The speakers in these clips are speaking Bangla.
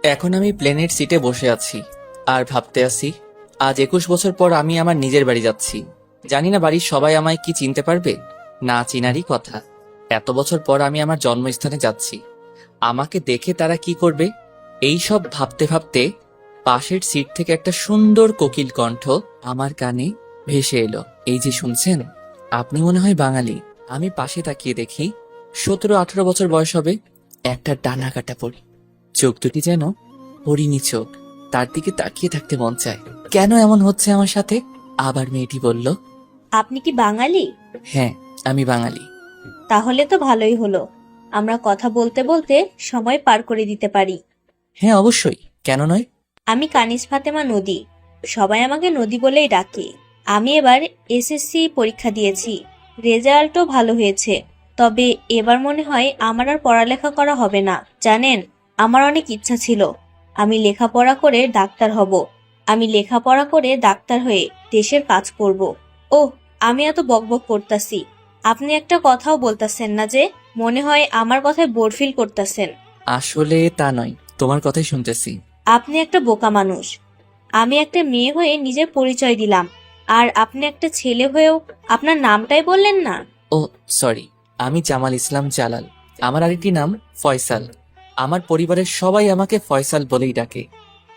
এখন আমি প্লেনের সিটে বসে আছি আর ভাবতে আছি আজ 21 বছর পর আমি আমার নিজের বাড়ি যাচ্ছি। জানি না বাড়ির সবাই আমায় কি চিনতে পারবে, না চিনারই কথা। এত বছর পর আমি আমার জন্মস্থানে যাচ্ছি, আমাকে দেখে তারা কি করবে, এই সব ভাবতে ভাবতে পাশের সিট থেকে একটা সুন্দর কোকিল কণ্ঠ আমার কানে ভেসে এলো। এই যে শুনছেন, আপনি মনে হয় বাঙালি। আমি পাশে তাকিয়ে দেখি 17-18 বছর বয়স হবে একটা ডানা কাটা পরি, চোখ দুটি যেন হরিণী চোখ। তার দিকে তাকিয়ে থাকতে মন চায়। কেন এমন হচ্ছে আমার সাথে? আবার মেয়েটি বলল, আপনি কি বাঙালি? হ্যাঁ, আমি বাঙালি। তাহলে তো ভালোই হলো, আমরা কথা বলতে বলতে সময় পার করে দিতে পারি। হ্যাঁ অবশ্যই, কেন নয়। আমি কানিজ ফাতেমা নদী, সবাই আমাকে নদী বলেই ডাকে। আমি এবার এসএসসি পরীক্ষা দিয়েছি, রেজাল্টও ভালো হয়েছে। তবে এবার মনে হয় আমার আর পড়ালেখা করা হবে না। জানেন, আমার অনেক ইচ্ছা ছিল আমি লেখাপড়া করে ডাক্তার হব। আমি লেখাপড়া করে ডাক্তার হয়ে দেশের কাজ করব। ওহ, আমি এত বকবক করতাছি, আপনি একটা কথাও বলতাছেন না যে? মনে হয় আমার কথায় বোর ফিল করতেছেন। আসলে তা নয়, তোমার কথাই শুনতেছি। আপনি একটা বোকা মানুষ। আমি একটা মেয়ে হয়ে নিজের পরিচয় দিলাম, আর আপনি একটা ছেলে হয়েও আপনার নামটাই বললেন না। ও সরি, আমি জামাল ইসলাম জালাল। আমার আরেকটি নাম ফয়সাল। আমার পরিবারের সবাই আমাকে ফয়সাল বলেই ডাকে।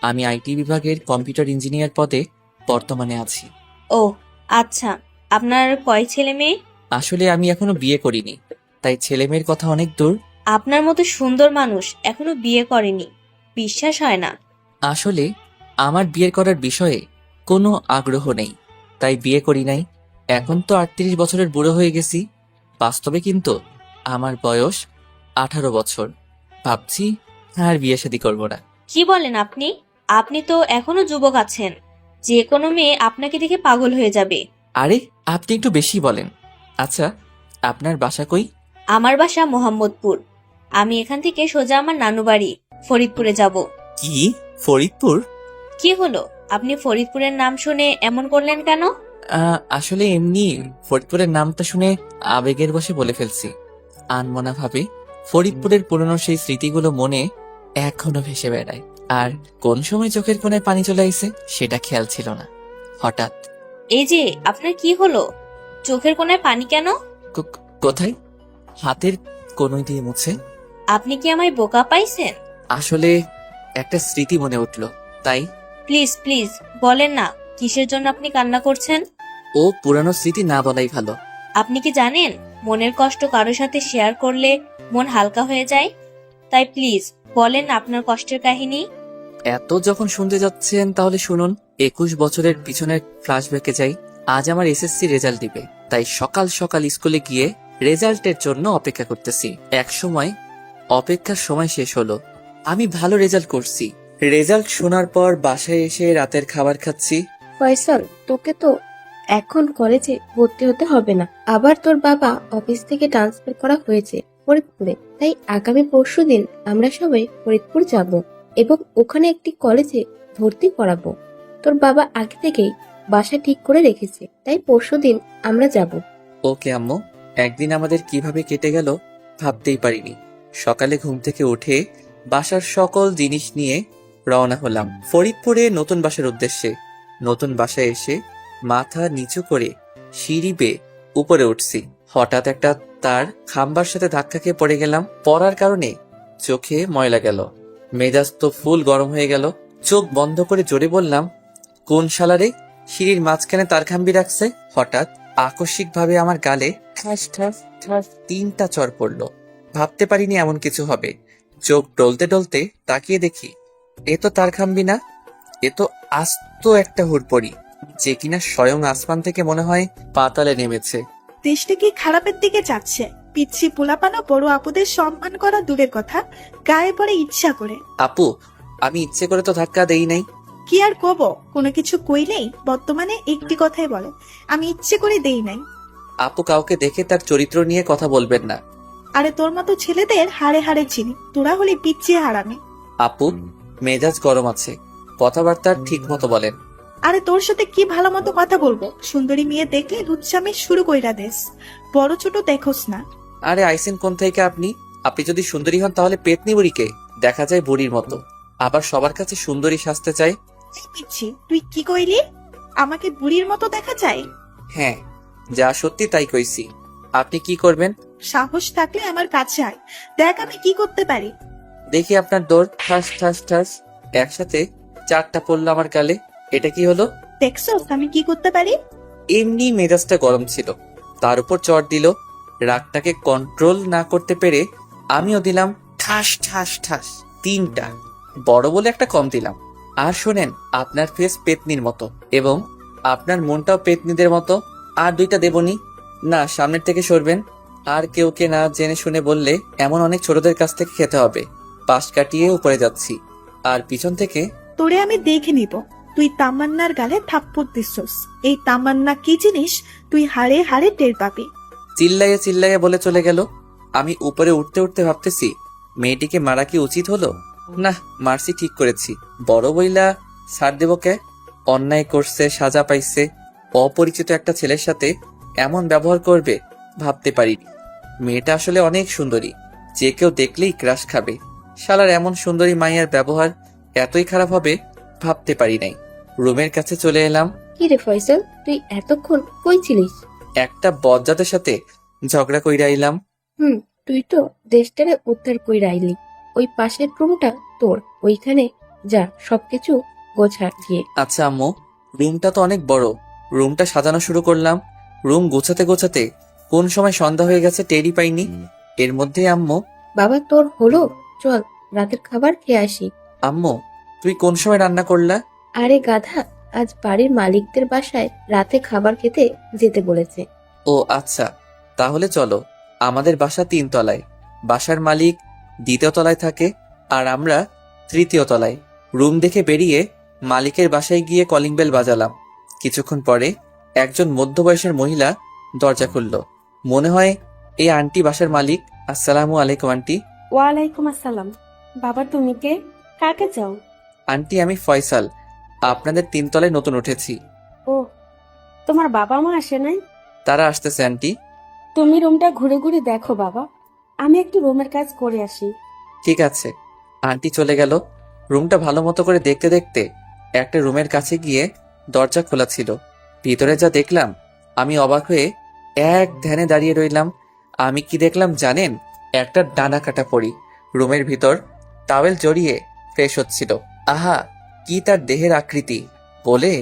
আমি আইটি বিভাগের কম্পিউটার ইঞ্জিনিয়ার পদে বর্তমানে আছি। ও আচ্ছা, আপনার কয় ছেলে মেয়ে? আসলে আমি এখনো বিয়ে করিনি, তাই ছেলে মেয়ের কথা অনেক দূর। আপনার মতো সুন্দর মানুষ এখনো বিয়ে করেনি, বিশ্বাস হয় না। আসলে আমার বিয়ে করার বিষয়ে কোনো আগ্রহ নেই, তাই বিয়ে করি নাই। এখন তো 38 বছরের বুড়ো হয়ে গেছি। বাস্তবে কিন্তু আমার বয়স 18 বছর। ভাবছি আর বিয়ে শাদী করবো না। কি বলেন আপনি? আপনি তো এখনো যুবক আছেন, যে কোনো মেয়ে আপনাকে দেখে পাগল হয়ে যাবে। আরে আপনি একটু বেশি বলেন। আচ্ছা, আপনার বাসা কই? আমার বাসা মোহাম্মদপুর। আমি এখান থেকে সোজা আমার নানু বাড়ি ফরিদপুরে যাব। কি, ফরিদপুর? কি হলো, আপনি ফরিদপুরের নাম শুনে এমন করলেন কেন? আসলে এমনি ফরিদপুরের নামটা শুনে আবেগের বশে বলে ফেলছি। আনমনা ভাবে ফরিদপুরের পুরনো সেই স্মৃতিগুলো মনে এখনো ভেসে বেড়ায়। আর কোন সময় চোখের কোণায় পানি চলে আইছে সেটা খেয়াল ছিল না। হঠাৎ, এই যে আপনার কি হলো, চোখের কোণায় পানি কেন? কোথায়? হাতের কোণই দিয়ে মুছে। আপনি কি আমায় বোকা পাইছেন? আসলে একটা স্মৃতি মনে উঠলো, তাই। প্লিজ প্লিজ বলেন না, কিসের জন্য আপনি কান্না করছেন? ও পুরানো স্মৃতি না বলাই ভালো। আপনি কি জানেন, মনের কষ্ট কারোর সাথে শেয়ার করলে মন হালকা হয়ে যায়? তাই প্লিজ বলেন না আপনার কষ্টের কাহিনী। এত যখন শুনতে যাচ্ছেন তাহলে শুনুন। 21 বছরের পিছনের ফ্ল্যাশব্যাকে যাই। আজ আমার এসএসসি রেজাল্ট দিবে, তাই সকাল সকাল স্কুলে গিয়ে রেজাল্টের জন্য অপেক্ষা করতেছি। এক সময় অপেক্ষার সময় শেষ হলো, আমি ভালো রেজাল্ট করছি। রেজাল্ট শোনার পর বাসায় এসে রাতের খাবার খাচ্ছি। ফয়সাল, তোকে তো এখন কলেজে ভর্তি হতে হবে না। আবার তোর বাবা অফিস থেকে ট্রান্সফার করা হয়েছে ফরিদপুরে, তাই আগামী পরশুদিন আমরা সবাই ফরিদপুর যাব এবং ওখানে একটি কলেজে ভর্তি করাবো। তোর বাবা আগে থেকেই বাসা ঠিক করে রেখেছে, তাই পরশুদিন আমরা যাব। ওকে আম্মু। একদিন আমাদের কিভাবে কেটে গেল ভাবতেই পারিনি। সকালে ঘুম থেকে উঠে বাসার সকল জিনিস নিয়ে রওনা হলাম ফরিদপুরে নতুন বাসার উদ্দেশ্যে। নতুন বাসায় এসে মাথা নিচু করে সিঁড়ি বেয়ে উপরে উঠছি। হঠাৎ একটা তার খাম্বার সাথে ধাক্কা খেয়ে পড়ে গেলাম। পড়ার কারণে চোখে ময়লা গেল, মেজাজ তো ফুল গরম হয়ে গেল। চোখ বন্ধ করে জোরে বললাম, কোন শালারে সিঁড়ির মাঝখানে তার খাম্বি রাখছে? হঠাৎ আকস্মিকভাবে আমার গালে ঠাস ঠাস ঠাস 3টা চড় পড়লো। ভাবতে পারিনি এমন কিছু হবে। চোখ ডলতে ডলতে তাকিয়ে দেখি এ তো তার খাম্বি না, এ তো আস্ত একটা হুড়পড়ি, যে কিনা স্বয়ং আসমান থেকে মনে হয় পাতালে নেমেছে। দেশটা কি খারাপের দিকে যাচ্ছে? পিচ্ছি পোলাপানা বড় আপুদের সম্মান করা দূরের কথা, গায়ে পড়ে ইচ্ছা করে। আপু, আমি ইচ্ছে করে তো ধাক্কা দেই নাই। কি আর কব, কোনো কিছু কইলেই বর্তমানে একটি কথাই বলে, আমি ইচ্ছে করে দেই নাই। আপু, কাউকে দেখে তার চরিত্র নিয়ে কথা বলবেন না। আরে তোর মতো ছেলেদের হাড়ে হাড়ে চিনি, তোরা হলে পিচ্ছি হারামি। আপু, মেজাজ গরম আছে, কথাবার্তা ঠিক মতো বলেন। আরে তোর সাথে কি ভালো মতো কথা বলবো? সুন্দরী মেয়ে দেখলে লুচ্চামি শুরু কইরা দেস, বড় ছোট দেখোস না। আরে আইসেন কোন থেকে আপনি? আপনি যদি সুন্দরী হন তাহলে পেতনি বুড়িকে দেখা যায় বুড়ির মতো, আবার সবার কাছে সুন্দরী সাজতে চায়। এই পিচ্ছি, তুই কি কইলি? আমাকে বুড়ির মতো দেখা যায়? হ্যাঁ, যা সত্যি তাই কইছি। আপনি কি করবেন? সাহস থাকলে আমার কাছে আয়, দেখ আমি কি করতে পারি। দেখি আপনার দৌড়। ঠাস ঠাস ঠাস, একসাথে 4টা পড়লো আমার গালে। এটা কি হলো? দেখছস আমি কি করতে পারি? এমনি মেজাজটা গরম ছিল, তার উপর চড় দিল। রাগটাকে কন্ট্রোল না করতে পেরে আমিও দিলাম ঠাস ঠাস ঠাস 3টা, বড় বলে একটা কম দিলাম। আর শোনেন, আপনার ফেস পেতনির মতো এবং আপনার মনটাও পেতনিদের মতো। আর 2টা দেবনি। না, সামনের থেকে সরবেন। আর কেউ কে না জেনে শুনে বললে এমন অনেক ছোটদের কাছ থেকে খেতে হবে। পাশ কাটিয়ে উপরে যাচ্ছি, আর পিছন থেকে তোরে আমি দেখে নিব তুই তামান্নার গালে থাপ্পড় দিছস। এই তামান্না কি জিনিস তুই হাড়ে হাড়ে টের পাবি। চিল্লাইয়ে চিল্লাইয়ে বলে চলে গেল। আমি উপরে উঠতে উঠতে ভাবতেছি, মেয়েটিকে মারা কি উচিত হলো? না, মারছি ঠিক করেছি। বড় বইলা ছাড় দেব কে? অন্যায় করছে, সাজা পাইছে, অপরিচিত একটা ছেলের সাথে এমন ব্যবহার করবে ভাবতে পারিনি। মেয়েটা আসলে অনেক সুন্দরী, যে কেউ দেখলেই ক্রাশ খাবে। শালার এমন সুন্দরী মাইয়ার ব্যবহার এতই খারাপ হবে ভাবতে পারি নাই। রুমের কাছে চলে এলাম। কি রে ফয়সাল, তুই এতক্ষণ কই ছিলিস? একটা বজ্জাতের সাথে ঝগড়া কইরা আইলাম। তুই তো দেশটারে উদ্ধার কইরা আইলি। ওই পাশের রুমটা তোর, ওইখানে যা সবকিছু গোছা গিয়ে। আচ্ছা আম্মু, রুমটা তো অনেক বড়। রুমটা সাজানো শুরু করলাম। রুম গোছাতে গোছাতে কোন সময় সন্ধ্যা হয়ে গেছে টেরই পাইনি। এর মধ্যে আম্মু, বাবা তোর হলো, চল রাতের খাবার খেয়ে আসি। আম্মু তুই কোন সময় রান্না করলা? আরে গাধা, আজ বাড়ির মালিকদের বাসায় রাতে খাবার খেতে যেতে বলেছে। ও আচ্ছা, তাহলে চলো। আমাদের বাসা 3 তলায়। বাসার মালিক 2য় তলায় থাকে, আর আমরা 3য় তলায়। রুম দেখে বেরিয়ে মালিকের বাসায় গিয়ে কলিং বেল বাজালাম। কিছুক্ষণ পরে একজন মধ্যবয়সের মহিলা দরজা খুলল। মনে হয় এই আন্টি বাসার মালিক। আসসালামু আলাইকুম আন্টি। ওয়ালাইকুম আসসালাম। বাবা তুমি কে? কাকে চাও? আন্টি আমি ফয়সাল, আপনাদের 3 তলায় নতুন উঠেছি। ও, তোমার বাবা মা আসে নাই? তারা আসতেছে আন্টি। তুমি রুমটা ঘুরে ঘুরে দেখো বাবা, আমি একটু রুমের কাজ করে আসি। ঠিক আছে। আন্টি চলে গেল। রুমটা ভালো মতো করে দেখতে দেখতে একটা রুমের কাছে গিয়ে দরজা খোলা ছিল। ভিতরে যা দেখলাম, আমি অবাক হয়ে এক ধ্যানে দাঁড়িয়ে রইলাম। আমি কি দেখলাম জানেন? একটা ডানা কাটা পড়ি রুমের ভিতর টাওয়েল জড়িয়ে ফ্রেশ হচ্ছিল। আহা, কি তার দেহের আকৃতি বলে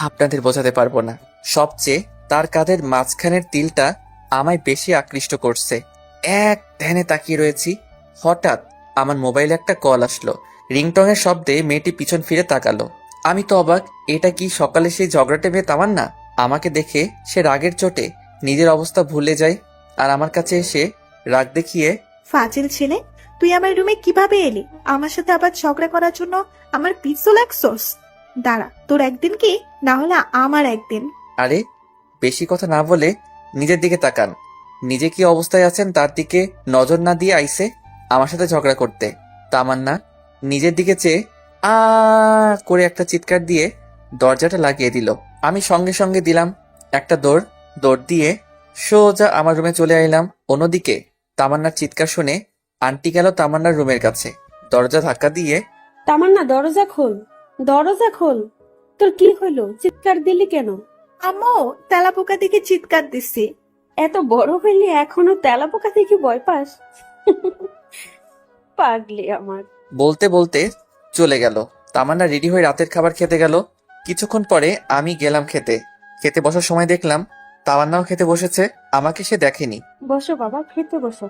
আপনাদের বোঝাতে পারবো না। সবচেয়ে তার কাঁধের মাঝখানের তিলটা আমায় বেশি আকৃষ্ট করছে। এক ধ্যানে তাকিয়ে রয়েছি। হঠাৎ আমার মোবাইলে একটা কল আসলো। রিংটং এর শব্দে মেয়েটি পিছন ফিরে তাকালো। আমি তো অবাক। এটা কি সকালে সেই ঝগড়াটে মেয়ে তামান্না? আমাকে দেখে সে রাগের চোটে নিজের অবস্থা ভুলে যায়, আর আমার কাছে এসে রাগ দেখিয়ে, ফাজিল ছেলে, তুই আমার রুমে কিভাবে এলি? আমার সাথে আবার ঝগড়া করার জন্য আমার পিছু লাগছস? দাঁড়া, তোর একদিন কি না হলে আমার একদিন। আরে বেশি কথা না বলে নিজের দিকে তাকান। নিজে কি অবস্থায় আছেন তার দিকে নজর না দিয়ে আইছে আমার সাথে ঝগড়া করতে। তামান্না নিজের দিকে চেয়ে আ করে একটা চিৎকার দিয়ে দরজাটা লাগিয়ে দিল। আমি সঙ্গে সঙ্গে দিলাম একটা দৌড়। দৌড় দিয়ে সোজা আমার রুমে চলে আইলাম। অন্যদিকে তামান্নার চিৎকার শুনে আন্টি গেল তামান্নার রুমের কাছে। দরজা ধাক্কা দিয়ে, তামান্না দরজা খোল, দরজা খোল। তোর কি হইলো, চিৎকার দিলি কেন? আম্মু, তেলাপোকা দিকে চিৎকার দিছি। এত বড় হইলি এখনো তেলাপোকা থেকে ভয় পাস? পাগলি আমার। বলতে বলতে চলে গেল। তামান্না রেডি হয়ে রাতের খাবার খেতে গেল। কিছুক্ষণ পরে আমি গেলাম খেতে। খেতে বসার সময় দেখলাম তামান্নাও খেতে বসেছে। আমাকে সে দেখেনি। বসো বাবা, খেতে বসো।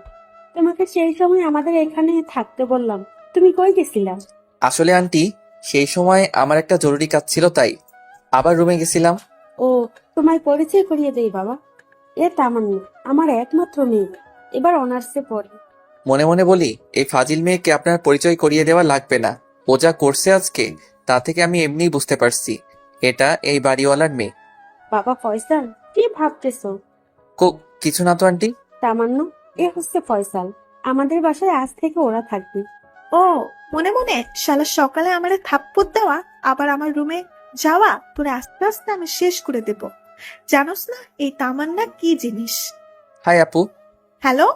তোমাকে সেই সময় আমাদের এখানে থাকতে বললাম, তুমি কই গেছিলা? আসলে আন্টি, সেই সময় আমার একটা জরুরি কাজ ছিল, তাই আবার রুমে গেছিলাম। ও, তোমায় পরিচয় করিয়ে দেই বাবা। এ তামান্না, আমার একমাত্র মেয়ে, এবার অনার্সে পড়ে। মনে মনে বলি, এই ফাজিল মেয়েকে আপনার পরিচয় করিয়ে দেওয়া লাগবে না। ও যা করছে আজকে, তা থেকে আমি এমনিই বুঝতে পারছি এটা এই বাড়িওয়ালার মেয়ে। বাবা ফয়সাল, কি ভাবতেছো? কিছু না তো আন্টি। তামান্না, এ হচ্ছে ফয়সাল, আমাদের বাসায় আজ থেকে ওরা থাকবে। ও, মনে মনে শালা সকালে আমারে থাপ্পড় দেওয়া, আবার আমার রুমে যাওয়া, তোরে আস্তে আস্তে আমি শেষ করে দেব। জানোস না এই তামান্না কি জিনিস? হাই আপু। হ্যালো,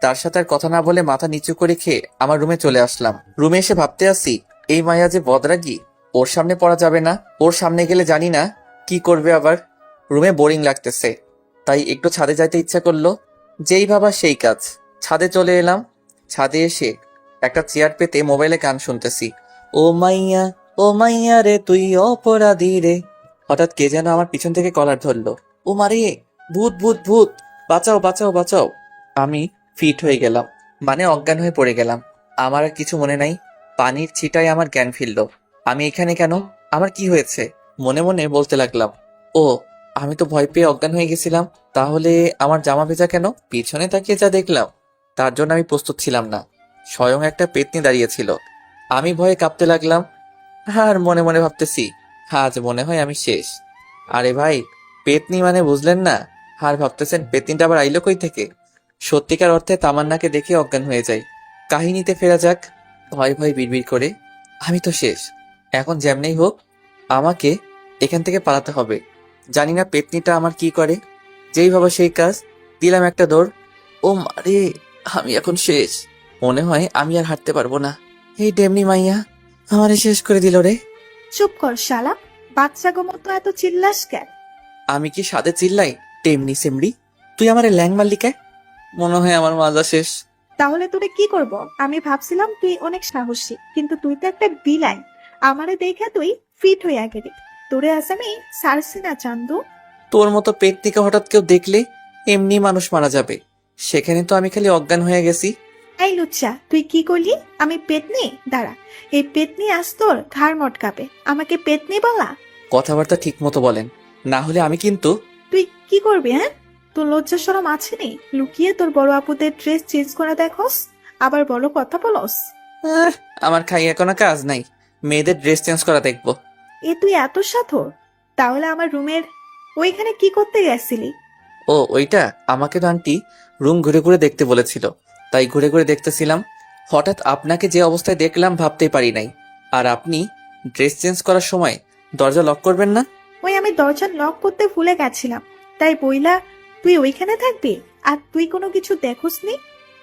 তার সাথে আর কথা না বলে মাথা নিচু করে খেয়ে আমার রুমে চলে আসলাম। রুমে এসে ভাবতে আসি, এই মায়া যে বদরাগী, ওর সামনে পড়া যাবে না। ওর সামনে গেলে জানি না কি করবে আবার। রুমে বোরিং লাগতেছে, তাই একটু ছাদে যাইতে ইচ্ছা করলো। যেই ভাবা সেই কাজ, ছাদে চলে এলাম। ছাদে এসে একটা চেয়ার পেতে মোবাইলে গান শুনতেছি। ও মাইয়া রে তুই অপরাধী রে। হঠাৎ কে যেন আমার পিছন থেকে কলার ধরলো। ও মারে, ভূত ভূত ভূত, বাঁচাও বাঁচাও বাঁচাও। আমি ফিট হয়ে গেলাম, মানে অজ্ঞান হয়ে পড়ে গেলাম। আমার আর কিছু মনে নাই। পানির ছিটায় আমার জ্ঞান ফিরল। আমি এখানে কেন? আমার কি হয়েছে? মনে মনে বলতে লাগলাম, ও আমি তো ভয় পেয়ে অজ্ঞান হয়ে গেছিলাম। তাহলে আমার জামা ভেজা কেন? পিছনে তাকিয়ে যা দেখলাম, তার জন্য আমি প্রস্তুত ছিলাম না। স্বয়ং একটা পেতনি দাঁড়িয়েছিল। আমি ভয়ে কাঁপতে লাগলাম, আর মনে মনে ভাবতেছি, আজ মনে হয় আমি শেষ। আরে ভাই, পেতনি মানে বুঝলেন না? আর ভাবতেছেন পেতনিটা আবার আইলো কই থেকে? সত্যিকার অর্থে তামান্নাকে দেখে অজ্ঞান হয়ে যায়। কাহিনীতে ফেরা যাক। ভয় ভয় বিড়বিড় করে, আমি তো শেষ। এখন যেমনেই হোক আমাকে এখান থেকে পালাতে হবে। জানি না পেতনিটা আমার কি করে। যেই ভাবা সেই কাজ, দিলাম একটা দৌড়। ও মারে, আমি এখন শেষ। মনে হয় আমি আর হাঁটতে পারবো না। এই ডেমনি মাইয়া আমারে শেষ করে দিল রে। চুপ কর শালা, বাচ্চাগো মতো এত চিল্লাস কেন? আমি কি সাদে চিল্লাই? টেমনি সেমড়ি, তুই আমারে ল্যাং মারলি কে? মনে হয় আমার মাজা শেষ। তাহলে তোরে কি করব? আমি ভাবছিলাম তুই অনেক সাহসী, কিন্তু তুই তো একটা বিলাই। আমারে দেখে তুই ফিট হইয়া গেলি। তোরে আজ আমি সারছি না চান্দু। তোর মতো পেতনিকে হঠাৎ কেউ দেখলে এমনি মানুষ মারা যাবে। সেখানে তো আমি খালি অজ্ঞান হয়ে গেছি। এই লুচ্চা, তুই কি করলি? আমি পেতনি? দাঁড়া, এই পেতনি আজ তোর ঘাড় মটকাবে। আমাকে পেতনি বলা? কথাবার্তা ঠিক মতো বলেন, না হলে আমি কিন্তু। তুই কি করবি? হ্যাঁ, তোর লজ্জা শরম আছে নি? লুকিয়ে তোর বড় আপুদের ড্রেস চেঞ্জ করে দেখোস, আবার বড় কথা বলস। আহ, আমার খাইয়া কোনো কাজ নাই, মেয়েদের ড্রেস চেঞ্জ করা দেখবো। এ তুই এত সাথর? তাহলে আমার রুমের ওইখানে কি করতে গেছিলি? ও ওইটা, আমাকে তো আন্টি রুম ঘুরে ঘুরে দেখতে বলেছিল, তাই ঘুরে ঘুরে দেখতেছিলাম। হঠাৎ আপনাকে যে অবস্থায় দেখলাম ভাবতেই পারি নাই। আর আপনি ড্রেস চেঞ্জ করার সময় দরজা লক করবেন না? ওই আমি দরজা লক করতে ভুলে গেছিলাম, তাই বইলা তুই ওইখানে থাকবি আর তুই কোনো কিছু দেখোস নি?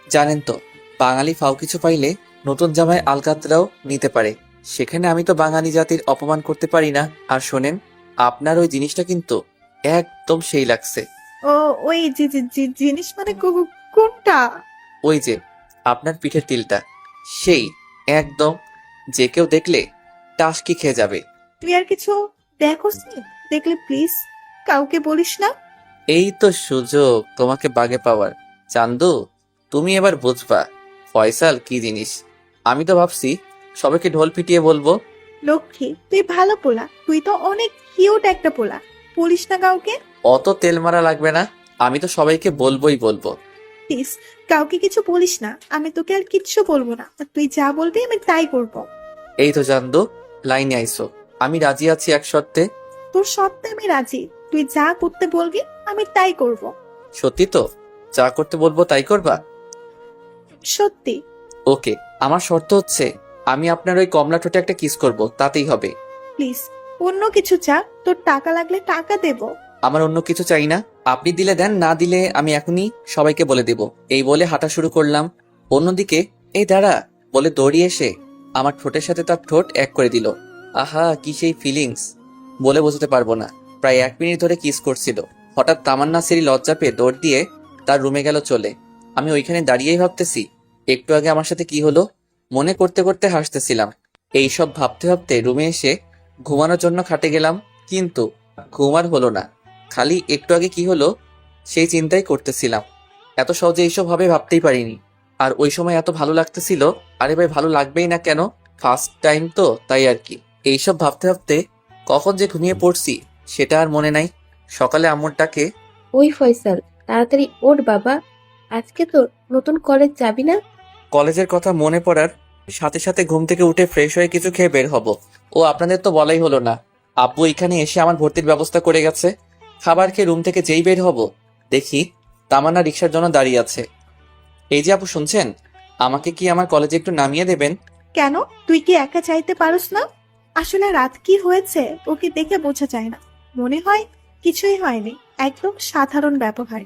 জানেন তো, বাঙালি ফাও কিছু পাইলে নতুন জামায় আলকাতরাও নিতে পারে। সেখানে আমি তো বাঙালি জাতির অপমান করতে পারি না। আর শোনেন, আপনার ওই জিনিসটা কিন্তু একদম সেই লাগছে। ও ওই জিনিস মানে কোনটা? ওই যে আপনার পিঠের তিলটা, সেই একদম, যে কেউ দেখলে টাসকি খেয়ে যাবে। তুই আর কিছু দেখোস নি? দেখলে প্লিজ কাউকে বলিস না। এই তো সুযোগ তোমাকে বাগে পাওয়ার। চান্দু, তুমি এবার বুঝবা ফয়সাল কি জিনিস। আমি তো ভাবছি সবাইকে ঢোল পিটিয়ে বলবো। লক্ষ্মী, তুই ভালো পোলা, তুই তো অনেক কিউট একটা পোলা। বলিস না কাউকে অত তেল মারা লাগবে না, আমি তো সবাইকে বলবোই বলবো। প্লিজ। কাউকে কিছু বলিস না, আমি তোকে আর কিচ্ছু বলবো না। আর তুই যা বলবি আমি তাই করব। এই তো চান্দু, লাইনে আইসো। আমি রাজি আছি এক শর্তে। তোর সত্ত্বে আমি রাজি। তুই যা করতে বলবি আমি তাই করব। সত্যি তো? যা করতে বলবো তাই করবা? সত্যি। ওকে, আমার শর্ত হচ্ছে আমি আপনার ওই কমলা ঠোঁটে একটা কিস করব, তাতেই হবে। প্লিজ, অন্য কিছু চা। তোর টাকা লাগলে টাকা দেব। আমার অন্য কিছু চাই না, আপনি দিলে দেন, না দিলে আমি এখনই সবাইকে বলে দেব। এই বলে হাঁটা শুরু করলাম। অন্যদিকে এই দাঁড়া বলে দৌড়িয়ে এসে আমার ঠোঁটের সাথে তার ঠোঁট এক করে দিল। আহা, কি সেই ফিলিংস বলে বোঝাতে পারবো না। প্রায় 1 মিনিট ধরে কিস করছিল। হঠাৎ তামান্না সেরি লজ্জা পেয়ে দৌড় দিয়ে তার রুমে গেল চলে। আমি ওইখানে দাঁড়িয়েই ভাবতেছি একটু আগে আমার সাথে কি হলো। মনে করতে করতে হাসতেছিলাম। এইসব ভাবতে ভাবতে রুমে এসে ঘুমানোর জন্য খাটে গেলাম, কিন্তু ঘুম আর হলো না। খালি একটু আগে কি হলো সেই চিন্তাই করতেছিলাম। এত সহজে এইসব ভাবে ভাবতেই পারিনি। আর ওই সময় এত ভালো লাগতেছিল। আরে ভাই, ভালো লাগবেই না কেন? ফার্স্ট টাইম তো, তাই আর কি। এইসব ভাবতে ভাবতে কখন যে ঘুমিয়ে পড়ছি সেটা আর মনে নাই। সকালে আম্মুর ডাকে, ওই ফয়সাল, তাড়াতাড়ি ওঠ বাবা, আজকে তোর নতুন কলেজ যাবি না? কলেজের কথা মনে পড়ার সাথে সাথে ঘুম থেকে উঠে ফ্রেশ হয়ে কিছু খেয়ে বের হব। ও আপনাদের তো বলাই হলো না, আব্বু এখানে এসে আমার ভর্তির ব্যবস্থা করে গেছে। খাবার খেয়ে রুম থেকে যেই বের হব দেখি তামান্না রিক্সার জন্য দাঁড়িয়ে আছে। এই যে আপু, শুনছেন? আমাকে কি আমার কলেজে একটু নামিয়ে দেবেন? কেন, তুই কি একা চাইতে পারস না? আসলে রাত কি হয়েছে ওকে দেখে বোঝা যায় না। মনে হয় কিছুই হয়নি, একদম সাধারণ ব্যবহার।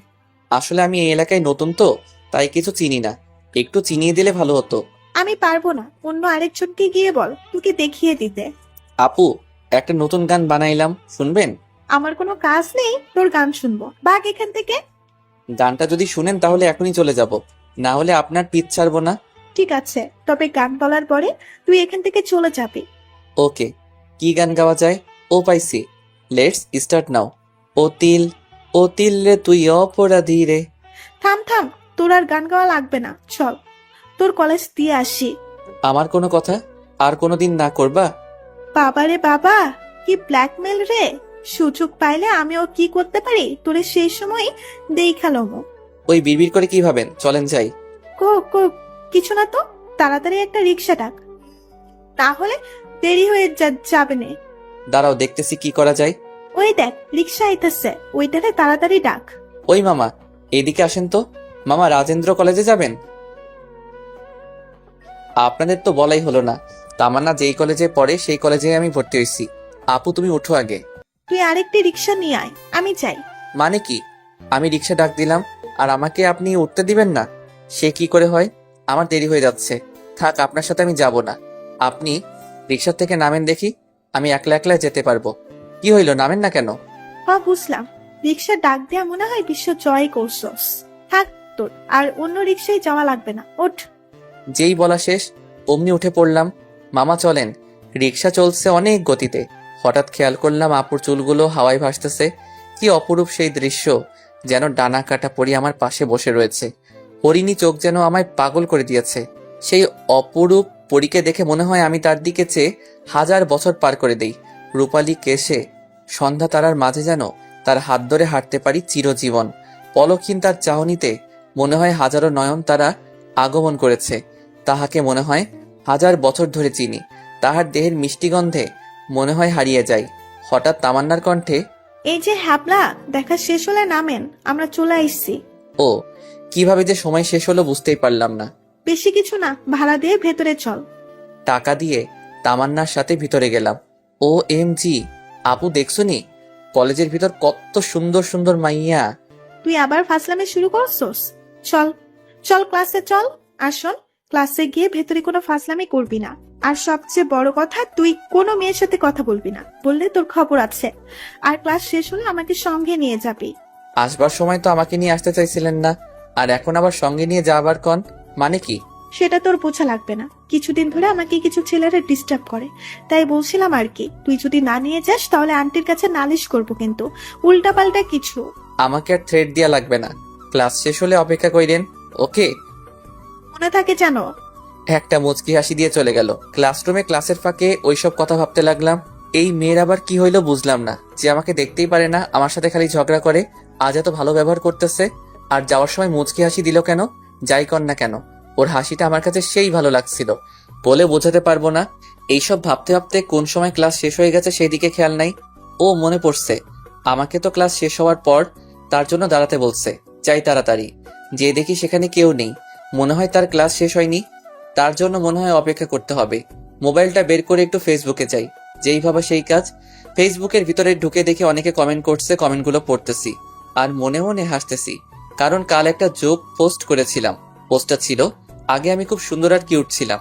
আসলে আমি এই এলাকায় নতুন তো, তাই কিছু চিনি না, একটু চিনিয়ে দিলে ভালো হতো। আমি পারবো না, অন্য আরেকজনকে গিয়ে বল তোকে দেখিয়ে দিতে। আপু, একটা নতুন গান বানাইলাম, শুনবেন? আমার কোনো কাজ নেই তোর গান শুনবো, ভাগ এখান থেকে। গানটা যদি শুনেন তাহলে এখনই চলে যাব, না হলে আপনার পিছ ছাড়বো না। ঠিক আছে, তবে গান বলার পরে তুই এখান থেকে চলে যাবি। ওকে, কি গান গাওয়া যায়? ও পাইছি, লেটস স্টার্ট নাও। ও তিল রে তুই অপরাধী রে। থাম থাম, তোর আর গান গাওয়া লাগবে না, চল তোর কলেজ দিয়ে আসি। আমার কোনো কথা আর কোনো দিন না করবা? বাবারে বাবা, কি ব্ল্যাকমেল রে! সুযোগ পাইলে আমিও কি করতে পারি তোরে সেই সময় দেখালাম। ওই বিড়বিড় করে কি ভাবেন? চলেন যাই। কো কো কিছু না তো, তাড়াতাড়ি একটা রিক্সা ডাক, তাহলে দেরি হয়ে যাবে না। দাঁড়াও, দেখতেছি কি করা যায়। ওই দেখ রিক্সা আইতাছে, ওইটারে তাড়াতাড়ি ডাক। ওই মামা, এদিকে আসেন তো। মামা, রাজেন্দ্র কলেজে যাবেন? আপনাদের তো বলাই হলো না, তামান্না যেই কলেজে পড়ে সেই কলেজে আমি ভর্তি হয়েছি। আপু, তুমি উঠো আগে। তুই আরেকটি রিক্সা নিয়ে আয়, আমি যাই। মানে কি? আমি রিক্সা ডাক দিলাম আর আমাকে আপনি উঠতে দিবেন না? সে কি করে হয়? আমার দেরি হয়ে যাচ্ছে। থাক, আপনার সাথে আমি যাব না। আপনি রিক্সা থেকে নামেন দেখি, আমি একলা একলা যেতে পারবো। কি হইল, নামেন না কেন? বুঝলাম, রিক্সা ডাক দেয়া মনে হয় বিশ্ব জয় করছস। থাক, তোর আর অন্য রিক্সায় যাওয়া লাগবে না, ওঠ। যেই বলা শেষ অমনি উঠে পড়লাম। মামা চলেন। রিক্সা চলছে অনেক গতিতে। হঠাৎ খেয়াল করলাম আপুর চুলগুলো হাওয়ায় ভাসতেছে। কি অপরূপ সেই দৃশ্য! যেন ডানা কাটা পরি আমার পাশে বসে রয়েছে। হরিণী চোখ যেন আমায় পাগল করে দিয়েছে। সেই অপরূপ পরীকে দেখে মনে হয় আমি তার দিকে চেয়ে 1000 বছর পার করে দেই। রূপালী কেশে সন্ধ্যা তারার মাঝে যেন তার হাত ধরে হাঁটতে পারি চিরজীবন। পলকহীন তার চাহনিতে মনে হয় হাজারো নয়ন তারা আগমন করেছে। তাহাকে মনে হয় 1000 বছর ধরে চিনি। তাহার দেহের মিষ্টি গন্ধে মনে হয় হারিয়ে যাই। হঠাৎ তামান্নার কণ্ঠে, এই যে হ্যাবলা, দেখা শেষ হলে নামেন, আমরা চলে আইসছি। ও, কিভাবে যে সময় শেষ হলো বুঝতেই পারলাম না। বেশি কিছু না, ভাড়া দিয়ে ভেতরে চল। টাকা দিয়ে তামান্নার সাথে ভিতরে গেলাম। ও এম জি, আপু দেখছনি কলেজের ভিতর কত সুন্দর সুন্দর মাইয়া। তুই আবার ফাসলামে শুরু করছস? চল চল ক্লাসে চল। আর শোন, ক্লাসে গিয়ে ভেতরে কোনো ফাসলামি করবি না। আর সবচেয়ে বড় কথা, তুই কোনো মেয়ের সাথে কথা বলবি না, বললে তোর খবর আছে। আর ক্লাস শেষ হলে আমাকে সঙ্গে নিয়ে যাবি। আসবার সময় তো আমাকে নিয়ে আসতে চাইছিলেন না, আর এখন আবার সঙ্গে নিয়ে যাবার কন, মানে কি? সেটা তোর বোঝা লাগবে না। কিছুদিন ধরে আমাকে কিছু ছেলেরা ডিস্টার্ব করে, তাই বলছিলাম আর কি। তুই যদি না নিয়ে যাস তাহলে আন্টির কাছে নালিশ করব, কিন্তু উল্টাপাল্টা কিছু। আমাকে আর থ্রেড দিয়া লাগবে না, ক্লাস শেষ হলে অপেক্ষা কইরেন, ওকে? মনে থাকে জানো। একটা মুচকি হাসি দিয়ে চলে গেল। ক্লাসরুমে ক্লাসের ফাঁকে ওইসব কথা ভাবতে লাগলাম। এই মেয়ের আবার কি হইলো বুঝলাম না, যে আমাকে দেখতেই পারে না, আমার সাথে খালি ঝগড়া করে, আজ এত ভালো ব্যবহার করতেছে, আর যাওয়ার সময় মুচকি হাসি দিল কেন? যাই কর না কেন, ওর হাসিটা আমার কাছে সেই ভালো লাগছিল, বলে বোঝাতে পারবো না। এইসব ভাবতে ভাবতে কোন সময় ক্লাস শেষ হয়ে গেছে সেই দিকে খেয়াল নাই। ও মনে পড়ছে, আমাকে তো ক্লাস শেষ হওয়ার পর তার জন্য দাঁড়াতে বলছে। যাই তাড়াতাড়ি, যে দেখি সেখানে কেউ নেই। মনে হয় তার ক্লাস শেষ হয়নি, তার জন্য মনে হয় অপেক্ষা করতে হবে। মোবাইলটা বের করে একটু ফেসবুকে যাই। যেই ভাবা সেই কাজ। ফেসবুকের ভিতরে ঢুকে দেখে অনেকে কমেন্ট করছে, কমেন্টগুলো পড়তেছি আর মনে মনে হাসতেছি, কারণ কাল একটা জোক পোস্ট করেছিলাম। পোস্টটা ছিল, আগে আমি খুব সুন্দর আর কিউট ছিলাম,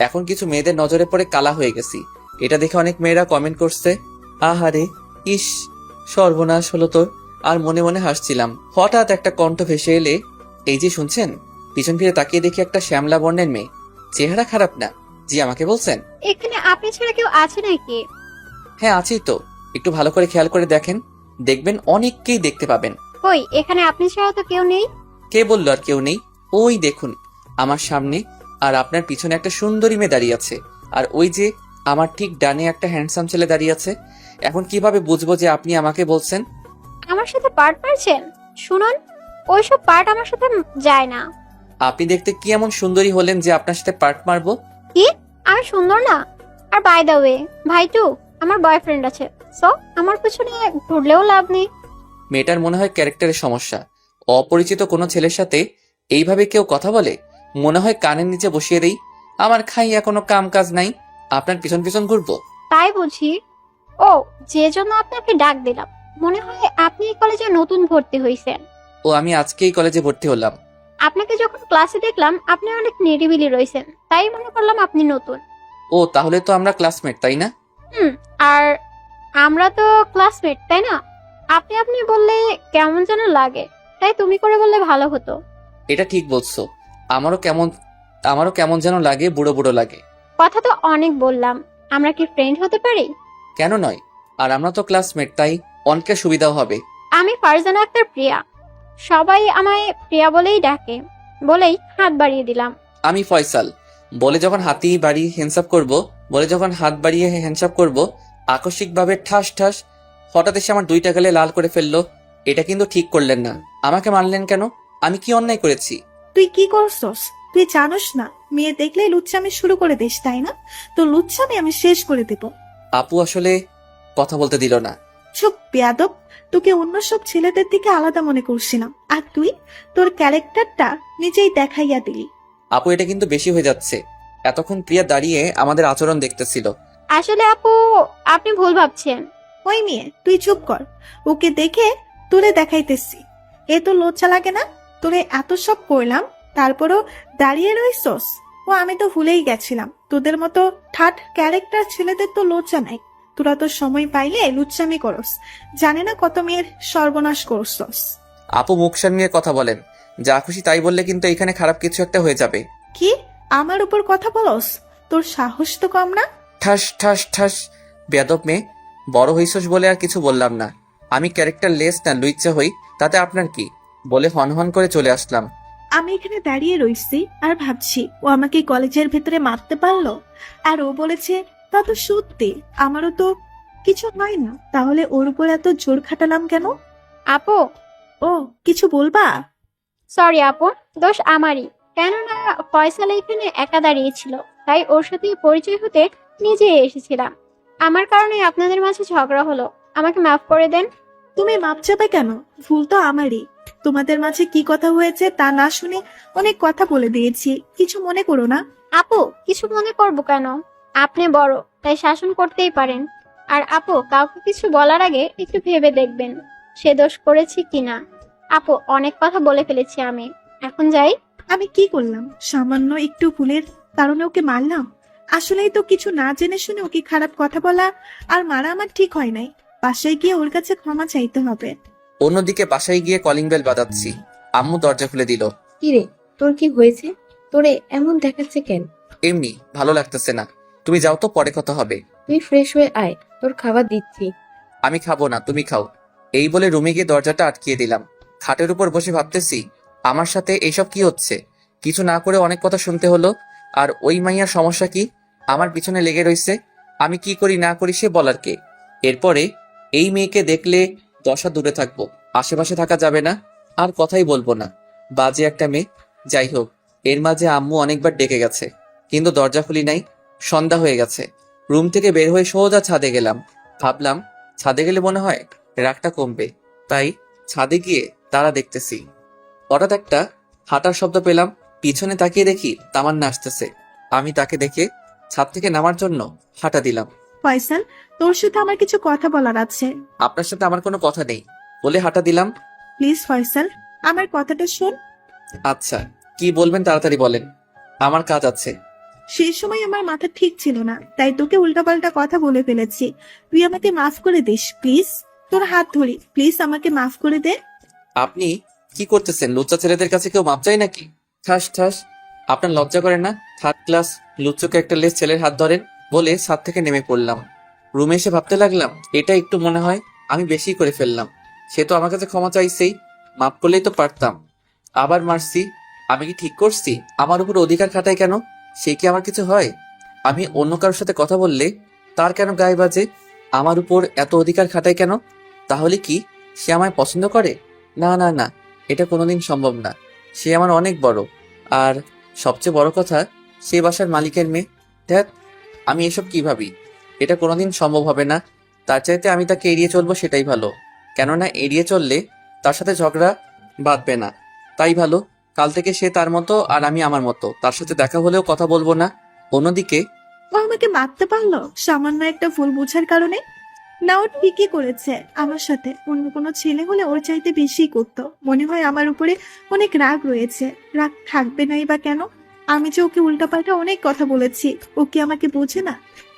এখন কিছু মেয়েদের নজরে পড়ে কালা হয়ে গেছি। এটা দেখে অনেক মেয়েরা কমেন্ট করছে, আহারে, ইস, সর্বনাশ হলো তোর। আর মনে মনে হাসছিলাম। হঠাৎ একটা কণ্ঠ ভেসে এলে, এই যে শুনছেন? পিছন ফিরে তাকিয়ে দেখি একটা শ্যামলা বর্ণের মেয়ে। চেহারা খারাপ না। জি, আমাকে বলছেন? এখানে আপনি ছাড়া কেউ আছে নাকি? হ্যাঁ, আছি তো। একটু ভালো করে খেয়াল করে দেখেন, দেখবেন অনেককেই দেখতে পাবেন। কই, এখানে আপনি ছাড়া তো কেউ নেই। কে বললো আর কেউ নেই? ওই দেখুন, আমার সামনে আর আপনার পিছনে একটা সুন্দরী মেয়ে দাঁড়িয়ে আছে, আর ওই যে আমার ঠিক ডানে একটা হ্যান্ডসাম ছেলে দাঁড়িয়ে আছে। এখন কিভাবে বুঝবো যে আপনি আমাকে বলছেন? আমার সাথে পার্ট পারছেন? শুনুন, ওইসব পার্ট আমার সাথে যায় না। আপনি দেখতে কি এমন সুন্দরী হলেন যে আপনার সাথে পার্ট মারবো? কি, আমি সুন্দর না? আর বাই দ্য ওয়ে, ভাইটু, আমার বয়ফ্রেন্ড আছে, সো আমার পিছনে ঘুরলেও লাভ নেই। মেয়েটার মনে হয় ক্যারেক্টারের সমস্যা। অপরিচিত কোনো ছেলের সাথে এইভাবে কেউ কথা বলে, মনে হয় কানের নিচে বসিয়ে দেই। আমার খাইয়া কোনো কাম কাজ নাই, আপনার পিছন পিছন ঘুরবো? তাই বুঝি? ও, যে জন্য আপনাকে ডাক দিলাম, মনে হয় আপনি এই কলেজে নতুন ভর্তি হয়েছেন। ও, আমি আজকেই কলেজে ভর্তি হলাম। আপনাকে যখন ক্লাসে দেখলাম আপনি অনেক নিরিবিলি রয়েছেন, তাই মনে করলাম আপনি নতুন। ও তাহলে তো আমরা ক্লাসমেট, তাই না? হুম। আর আমরা তো ক্লাসমেট, তাই না? আপনি আপনি বললে কেমন যেন লাগে, তাই তুমি করে বললে ভালো হতো। এটা ঠিক বলছো। আমারও কেমন আমারও কেমন যেন লাগে, বুড়ো বুড়ো লাগে। কথা তো অনেক বললাম, আমরা কি ফ্রেন্ড হতে পারি? কেন নয়? আর আমরা তো ক্লাসমেট, তাই অনেকের সুবিধাও হবে। আমি ফারজানা আক্তার প্রিয়া, সবাই আমায় প্রিয়া বলেই ডাকে, বলেই হাত বাড়িয়ে দিলাম। আমি ফয়সাল, বলে যখন হাত বাড়িয়ে হ্যান্ডসাপ করব, আকস্মিকভাবে ঠাস ঠাস হঠাৎ এসে আমার দুইটা গালে লাল করে ফেললো। এটা কিন্তু ঠিক করলেন না। আমাকে মারলেন কেন? আমি কি অন্যায় করেছি? তুই কি করছস? তুই জানোস না মেয়ে দেখলে লুচ্চামি শুরু করে দিস, তাই না? তো লুচ্চামি আমি শেষ করে দেব। আপু আসলে কথা বলতে দিল না। চুপ বেয়াদব, তোকে অন্য সব ছেলেদের দিকে আলাদা মনে করছিলাম, আর তুই তোর ক্যারেক্টারটা নিজেই দেখাইয়া দিলি। আপু এটা কিন্তু বেশি হয়ে যাচ্ছে। এতক্ষণ প্রিয়া দাঁড়িয়ে আমাদের আচরণ দেখতেছিল। আসলে আপু, আপনি ভুল ভাবছেন। ওই মেয়ে তুই চুপ কর, ওকে দেখে তোরে দেখাইতেছি। এ তো লজ্জা লাগে না? তোরে এত সব করলাম, তারপরও দাঁড়িয়ে রইছস। ও আমি তো ভুলেই গেছিলাম, তোদের মতো ঠাট ক্যারেক্টার ছেলেদের তো লজ্জা নাই। তোরা তো সময় পাইলে লুচ্চামি করস, জানে না কত মেয়ের সর্বনাশ করছস। আপু মুখ সামলিয়ে কথা বলেন। যা খুশি তাই বললে কিন্তু এখানে খারাপ কিছু একটা হয়ে যাবে। কি আমার উপর কথা বলস? তোর সাহস তো কম না। ঠাস ঠাস ঠাস। বেয়াদব মেয়ে, বড় হইছস বলে আর কিছু বললাম না। আমি ক্যারেক্টার লেস না লুইচ্চা হই, তাতে আপনার কি? বলে হনহন করে চলে আসলাম। আমি এখানে দাঁড়িয়ে রইছি আর ভাবছি ও আমাকে কলেজের ভেতরে মারতে পারলো, আর ও বলেছে তা তো সত্যি, আমারও তো কিছু হয় না, তাহলে ওর উপর এত জোর খাটালাম কেন? আপু, ও কিছু বলবা? সরি আপু, দোষ আমারই। কেননা ফয়সাল এখানে একা দাঁড়িয়েছিল, তাই ওর সাথে পরিচয় হতে নিজে এসেছিলাম। আমার কারণে আপনাদের মাঝে ঝগড়া হলো, আমাকে মাফ করে দেন। তুমি মাপ চাবে কেন? ভুল তো আমারই। তোমাদের মাঝে কি কথা হয়েছে তা না শুনে অনেক কথা বলে দিয়েছি, কিছু মনে করো না। আপু, কিছু মনে করবো কেন? আপনি বড়, তাই শাসন করতেই পারেন। আর আপু, কাউকে কিছু বলার আগে একটু ভেবে দেখবেন সে দোষ করেছে কিনা। আপু, অনেক কথা বলে ফেলেছি আমি, এখন যাই। আমি কি করলাম? সামান্য একটু ভুলের কারণে ওকে মারলাম? আসলেই তো কিছু না জেনে শুনে ওকে খারাপ কথা বলা আর মারা আমার ঠিক হয় নাই। বাসায় গিয়ে ওর কাছে ক্ষমা চাইতে হবে। অন্যদিকে বাসায় গিয়ে কলিং বেল বাজাচ্ছি। আম্মু দরজা খুলে দিল। কিরে, তোর কি হয়েছে? তোরে এমন দেখাচ্ছে কেন? এমনি, ভালো লাগতেছে না। তুমি যাও তো, পরে কথা হবে। তুই ফ্রেশ হয়ে আয়, তোর খাবার দিচ্ছি। আমি খাবো না, তুমি খাও। এই বলে রুমে গিয়ে দরজাটা আটকিয়ে দিলাম। খাটের উপর বসে ভাবতেছি আমার সাথে এইসব কি হচ্ছে। কিছু না করে অনেক কথা শুনতে হলো। আর ওই মাইয়ার সমস্যা কি? আমার পিছনে লেগে রইছে। আমি কি করি না করি সে বলার কে? এরপরে এই মেয়েকে দেখলে দশা দূরে থাকবো, আশেপাশে থাকা যাবে না। আর কথাই বলবো না, বাজে একটা মেয়ে। যাই হোক, এর মাঝে আম্মু অনেকবার ডেকে গেছে, কিন্তু দরজা খুলি নাই। সন্ধ্যা হয়ে গেছে। রুম থেকে বের হয়ে সোজা ছাদে গেলাম। ভাবলাম ছাদে গেলে মনে হয় রাগটা কমবে, তাই ছাদে গিয়ে তারা দেখতেছি। হঠাৎ একটা হাঁটার শব্দ পেলাম। পিছনে তাকিয়ে দেখি তামান্না আসতেছে। আমি তাকে দেখে ছাদ থেকে নামার জন্য হাঁটা দিলাম। ফয়সাল, তোর সাথে আমার কিছু কথা বলার আছে। আপনার সাথে আমার কোনো কথা নেই বলে হাঁটা দিলাম। প্লিজ ফয়সাল, আমার কথাটা শোন। আচ্ছা, কি বলবেন তাড়াতাড়ি বলেন, আমার কাজ আছে। সেই সময় আমার মাথা ঠিক ছিল না, তাই তোকে উল্টাপাল্টা কথা বলে ফেলেছি। তুই আমাকে মাফ করে দিস প্লিজ। তোর হাত ধরি, প্লিজ আমাকে মাফ করে দে। আপনি কি করতেছেন? লুচ্চা ছেলেদের কাছে কেউ মাপ চায় নাকি? ঠাস ঠাস। আপনার লজ্জা করে না? থার্ড ক্লাস লুচ্চকে একটা লেস ছেলের হাত ধরেন? বলে ছাদ থেকে নেমে পড়লাম। রুমে এসে ভাবতে লাগলাম এটা একটু মনে হয় আমি বেশি করে ফেললাম। সে তো আমার কাছে ক্ষমা চাইছেই, মাপ করলেই তো পারতাম। আবার মারছি। আমি কি ঠিক করছি? আমার উপর অধিকার খাটায় কেন? সে কি আমার কিছু হয়? আমি অন্য কারোর সাথে কথা বললে তার কেন গায়ে বাজে? আমার উপর এত অধিকার খাটায় কেন? তাহলে কি সে আমায় পছন্দ করে? না না না, এটা কোনোদিন সম্ভব না। সে আমার অনেক বড়, আর সবচেয়ে বড় কথা সে বাসার মালিকের মেয়ে। ধ্যাৎ, আমি এসব কি ভাবি? এটা কোনোদিন সম্ভব হবে না। তার চাইতে আমি তাকে এড়িয়ে চলবো, সেটাই ভালো। কেননা এড়িয়ে চললে তার সাথে ঝগড়া বাঁধবে না, তাই ভালো। কাল থেকে সে তার মতো আর আমি আমার মতো, তার সাথে দেখা হলেও কথা বলবো না। অন্যদিকে ও আমাকে মারতে পারলো সামান্য একটা ভুল বুঝার কারণে? না, ও ঠিকই করেছে। আমার সাথে অন্য কোনো ছেলে হলে ওর চাইতে বেশি করতো। মনে হয় আমার উপরে অনেক রাগ রয়েছে। রাগ থাকবে নাই বা কেন? আমি যে ওকে উল্টাপাল্টা অনেক কথা বলেছি, ও কি আমাকে বোঝে না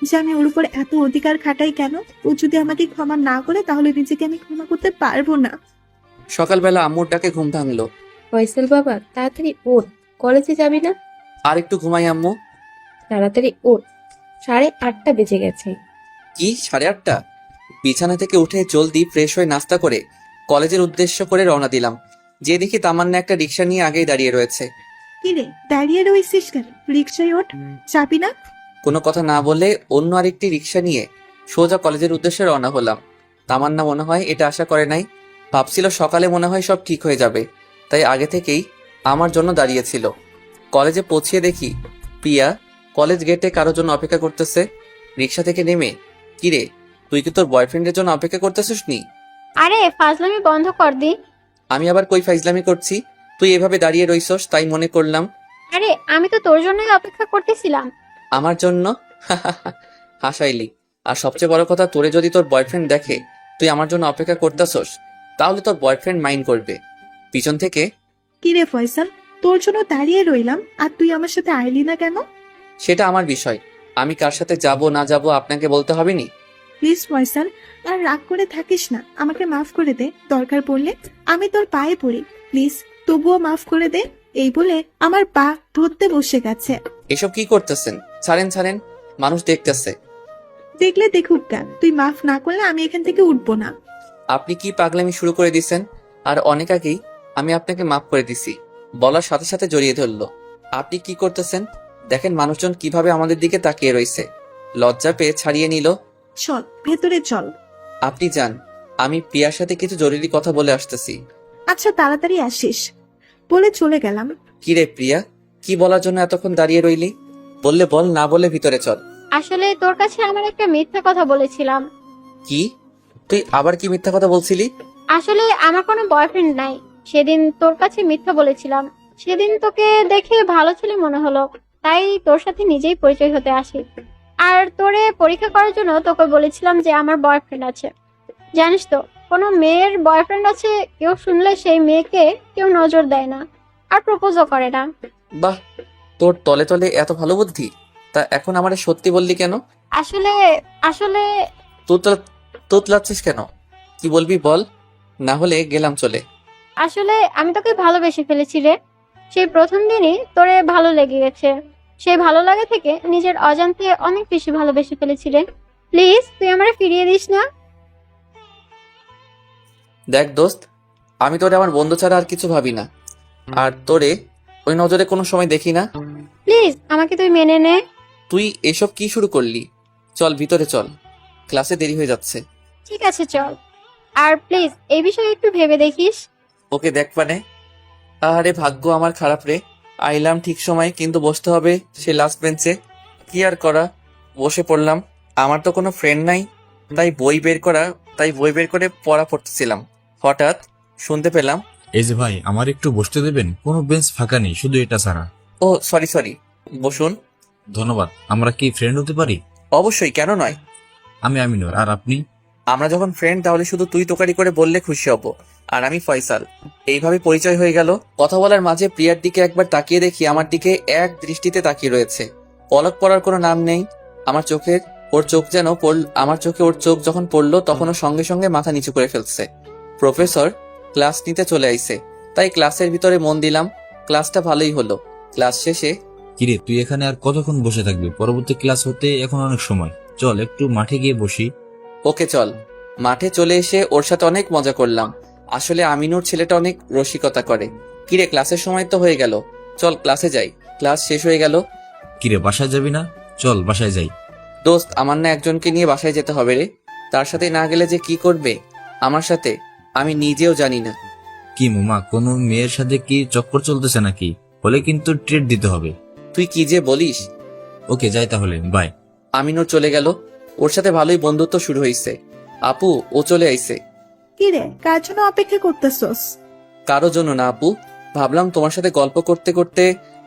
যে আমি ওর উপর এত অধিকার খাটাই কেন? ও যদি আমাকে ক্ষমা না করে তাহলে নিজেকে আমি ক্ষমা করতে পারবো না। সকালবেলা আম্মুর ডাকে ঘুম ভাঙলো। ফয়সাল বাবা, তাড়াতাড়ি ওঠ, কলেজে যাবি না? আর একটু ঘুমাই আম্মু। তাড়াতাড়ি ওঠ, 8:30 বেজে গেছে। কি 8:30? বিছানা থেকে উঠে জলদি ফ্রেশ হয়ে নাস্তা করে কলেজের উদ্দেশ্য করে রওনা দিলাম। যে দেখি তামান্না একটা রিক্সা নিয়ে আগেই দাঁড়িয়ে রয়েছে। কিরে, দাঁড়িয়ে রয়েছিস কেন? রিক্সায় ওঠ, চাবি না? কোনো কথা না বলে অন্য আরেকটি রিক্সা নিয়ে সোজা কলেজের উদ্দেশ্যে রওনা হলাম। তামান্না মনে হয় এটা আশা করে নাই, ভাবছিল সকালে মনে হয় সব ঠিক হয়ে যাবে, তাই আগে থেকেই আমার জন্য দাঁড়িয়েছিল। কলেজে পৌঁছিয়ে দেখি প্রিয়া কলেজ গেটে কারোর জন্য অপেক্ষা করতেছে। রিক্সা থেকে নেমে, কিরে তুই কি তোর বয়ফ্রেন্ডের জন্য অপেক্ষা করতেছিস নি? আরে ফাজলামি বন্ধ কর দি। আমি আবার কই ফাইজলামি করছি? তুই এভাবে দাঁড়িয়ে রইছস তাই মনে করলাম। আরে আমি তো তোর জন্যই অপেক্ষা করতেছিলাম। আমার জন্য? হাসাইলি। আর সবচেয়ে বড় কথা, তোরে যদি তোর বয়ফ্রেন্ড দেখে তুই আমার জন্য অপেক্ষা করতেছস, তাহলে তোর বয়ফ্রেন্ড মাইন্ড করবে। পিছন থেকে, কিরে ফয়সাল, তোর জন্য দাঁড়িয়ে রইলাম আর তুই আমার সাথে আইলি না কেন? সেটা আমার বিষয়। আমি কার সাথে যাব না যাব আপনাকে বলতে হবে নি? প্লিজ ফয়সাল, আর রাগ করে থাকিস না। আমাকে মাফ করে দে। দরকার পড়লে আমি তোর পায়ে পড়ি। প্লিজ তবুও মাফ করে দে। এই বলে আমার পা ধরতে বসে গেছে। এসব কি করতেছেন? ছাড়েন ছাড়েন, মানুষ দেখতেছে। দেখলে দেখুক কেন, তুই মাফ না করলে আমি এখান থেকে উঠবো না। আপনি কি পাগলামি শুরু করে দিছেন? আর অনেক আগেই আমি আপনাকে মাফ করে দিছি বলার সাথে সাথে জড়িয়ে ধরলো। আপনি কি করতেছেন? দেখেন মানুষজন কিভাবে আমাদের দিকে তাকিয়ে রয়েছে। লজ্জা পেয়ে ছাড়িয়ে নিল। চল ভেতরে চল। আপনি যান, আমি প্রিয়ার সাথে কিছু জরুরি কথা বলে আসতেছি। আচ্ছা তাড়াতাড়ি আসিস বলে চলে গেলাম। কিরে প্রিয়া, কি বলার জন্য এতক্ষণ দাঁড়িয়ে রইলি? বললে বল, না বলে ভিতরে চল। আসলে তোর কাছে আমার একটা মিথ্যা কথা বলেছিলাম। কি? তুই আবার কি মিথ্যা কথা বলছিলি? আসলে আমার কোনো বয়ফ্রেন্ড নাই। সেদিন তোর কাছে মিথ্যা বলেছিলাম। সেদিন তোকে দেখে ভালো ছেলে মনে হলো, তাই তোর সাথে নিজেই পরিচয় হতে আসি। আর তোরে পরীক্ষা করার জন্য তোকে বলেছিলাম যে আমার বয়ফ্রেন্ড আছে। জানিস তো, কোনো মেয়ের বয়ফ্রেন্ড আছে কেউ শুনলে সেই মেয়েকে কেউ নজর দেয় না আর প্রপোজও করে না। বাহ, তোর তলে তলে এত ভালো বুদ্ধি। তা এখন আমারে সত্যি বললি কেন? আসলে আসলে তোতলাচ্ছিস কেন? কি বলবি বল, না হলে গেলাম চলে। আসলে আমি তোকে ভালোবেসে ফেলেছি রে। সেই প্রথম দিনই তোরে ভালো লেগে গেছে। সেই ভালো লাগা থেকে নিজের অজান্তে অনেক বেশি ভালোবেসে ফেলেছি রে। প্লিজ তুই আমারে ফিরিয়ে দিস না। দেখ দোস্ত, আমি তোরে আমার বন্ধু ছাড়া আর কিছু ভাবি না, আর তোরে ওই নজরে কোনো সময় দেখি না। প্লিজ আমাকে তুই মেনে নে। তুই এসব কি শুরু করলি? চল ভিতরে চল, ক্লাসে দেরি হয়ে যাচ্ছে। ঠিক আছে চল। আর প্লিজ এই বিষয়ে একটু ভেবে দেখিস। ওকে দেখ পানে। আরে ভাগ্য আমার খারাপ রে, আইলাম ঠিক সময় কিন্তু বসতে হবে সে লাস্ট বেঞ্চে। কি আর করা, বসে পড়লাম। আমার তো কোনো ফ্রেন্ড নাই, তাই বই বের করে পড়া পড়তেছিলাম। হঠাৎ শুনতে পেলাম, এই যে ভাই, আমার একটু বসতে দেবেন? কোনো বেঞ্চ ফাঁকা নেই, শুধু এটা ছাড়া। ও সরি, বসুন। ধন্যবাদ। আমরা কি ফ্রেন্ড হতে পারি? অবশ্যই, কেন নয়। আমি আমিনুর, আর আপনি? আমরা যখন ফ্রেন্ড তাহলে শুধু তুই তোকারি করে বললে খুশি হব। আর আমি ফয়সাল। এইভাবে পরিচয় হয়ে গেল। কথা বলার মাঝে প্রিয়ার দিকে একবার তাকিয়ে দেখি আমার দিকে এক দৃষ্টিতে তাকিয়ে রয়েছে। পলক পড়ার কোনো নাম নেই আমার চোখের। আমার চোখে ওর চোখ যখন পড়লো তখন ও সঙ্গে সঙ্গে মাথা নিচু করে ফেলছে। প্রফেসর ক্লাস নিতে চলে আইছে, তাই ক্লাসের ভিতরে মন দিলাম। ক্লাসটা ভালোই হলো। ক্লাস শেষে, কিরে, তুই এখানে আর কতক্ষণ বসে থাকবি? পরবর্তী ক্লাস হতে এখন অনেক সময়। চল একটু মাঠে গিয়ে বসি। ওকে চল। মাঠে চলে এসে ওর সাথে অনেক মজা করলাম। আসলে আমিনুর ছেলেটা অনেক রসিকতা করে। কিরে, ক্লাসের সময় তো হয়ে গেল, চল ক্লাসে যাই। ক্লাস শেষ হয়ে গেল। কিরে, বাসায় যাবি না? চল বাসায় যাই। দোস্ত, আমার না একজনকে নিয়ে বাসায় যেতে হবে রে। তার সাথে না গেলে যে কি করবে আমার সাথে আমি নিজেও জানি না। কি মোমা, কোনো মেয়ের সাথে কি চক্কর চলতেছে নাকি? হলে কিন্তু ট্রিট দিতে হবে। তুই কি যে বলিস। ওকে যাই তাহলে, বাই। আমিনুর চলে গেল। ওর সাথে ভালোই বন্ধুত্ব শুরু হয়েছে। আপু ও চলে আইছে। কিরে, কার জন্য অপেক্ষা করতেছস? কারো জন্য না আপু, ভাবলাম তোমার সাথে গল্প করতে করতে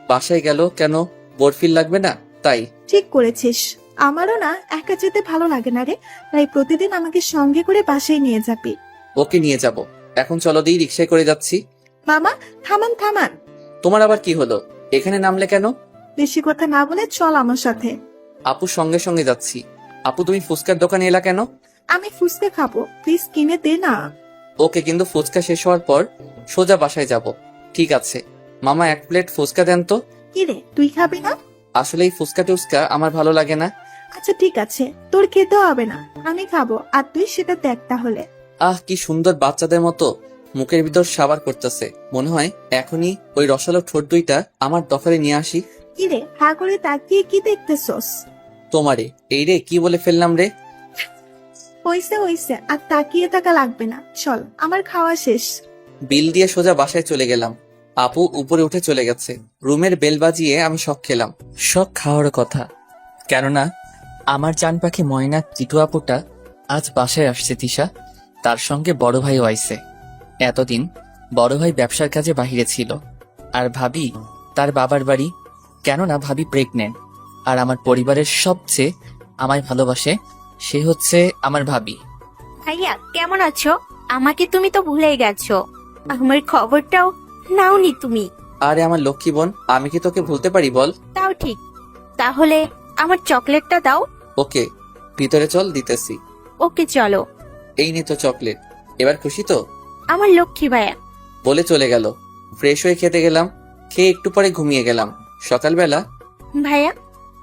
বাসায় গেল, কেন বোর ফিল লাগবে না তাই। ঠিক করেছিস। আমারও না একা যেতে ভালো লাগে না রে, তাই প্রতিদিন আমাকে সঙ্গে করে বাসায় নিয়ে যাবি। ওকে নিয়ে যাব। এখন চলো দিই, রিক্সায় করে যাচ্ছি। মামা থামান থামান, তোমার আবার কি হলো? এখানে নামলে কেন? বেশি কথা না বলে চল আমার সাথে। আপুর সঙ্গে সঙ্গে যাচ্ছি। আপু তুমি ফুচকার দোকানে এলা কেন? আমি ফুচকা খাবো, প্লিজ কিনে দে না। ওকে, কিন্তু ফুচকা শেষ হওয়ার পর সোজা বাসায় যাব। ঠিক আছে মামা, 1 প্লেট ফুচকা দেন তো। কি রে, তুই খাবি না? আসলে এই ফুচকা টুচকা আমার ভালো লাগে না। আচ্ছা ঠিক আছে, তোর খেতে হবে না, আমি খাবো, আর তুই সেটা দেখ তাহলে। আহ, কি সুন্দর বাচ্চাদের মতো মুখের ভিতর সাবার করতেছে। মনে হয় এখনই ওই রসালো ঠোঁট দুইটা আমার দখলে নিয়ে আসি। কি রে, হা করে তাকিয়ে কি দেখতেছস? তোমারে এই রে, কি বলে ফেললাম রে? হইছে হইছে, আর তাকিয়ে থাকা লাগবে না, চল আমার খাওয়া শেষ। বিল দিয়ে সোজা বাসায় চলে গেলাম। আপু উপরে উঠে চলে গেছে। রুমের বেল বাজিয়ে আমি শখ খেলাম। শখ খাওয়ার কথা, কেননা আমার জান পাখি ময়না টিটু আপুটা আজ বাসায় আসছে তিশা। তার সঙ্গে বড় ভাইও আইছে। এতদিন বড় ভাই ব্যবসার কাজে বাহিরে ছিল, আর ভাবি তার বাবার বাড়ি। কেননা ভাবি প্রেগনেন্ট, আর আমার পরিবারের সবচেয়ে আমায় ভালোবাসে সে হচ্ছে আমার ভাবি। ভাইয়া কেমন আছো? আমাকে তুমি তো ভুলেই গেছো, আমার খবরটাও নাওনি তুমি। আরে আমার লক্ষ্মী বোন, আমি কি তোকে ভুলতে পারি বল? তাও ঠিক, তাহলে আমার চকলেটটা দাও। ওকে, ভিতরে চল, দিতেছি। ওকে চলো। এই নে তো চকলেট, এবার খুশি তো? আমার লক্ষ্মী ভাইয়া। বলে চলে গেল। ফ্রেশ হয়ে খেতে গেলাম, খেয়ে একটু পরে ঘুমিয়ে গেলাম। সকালবেলা ভাইয়া,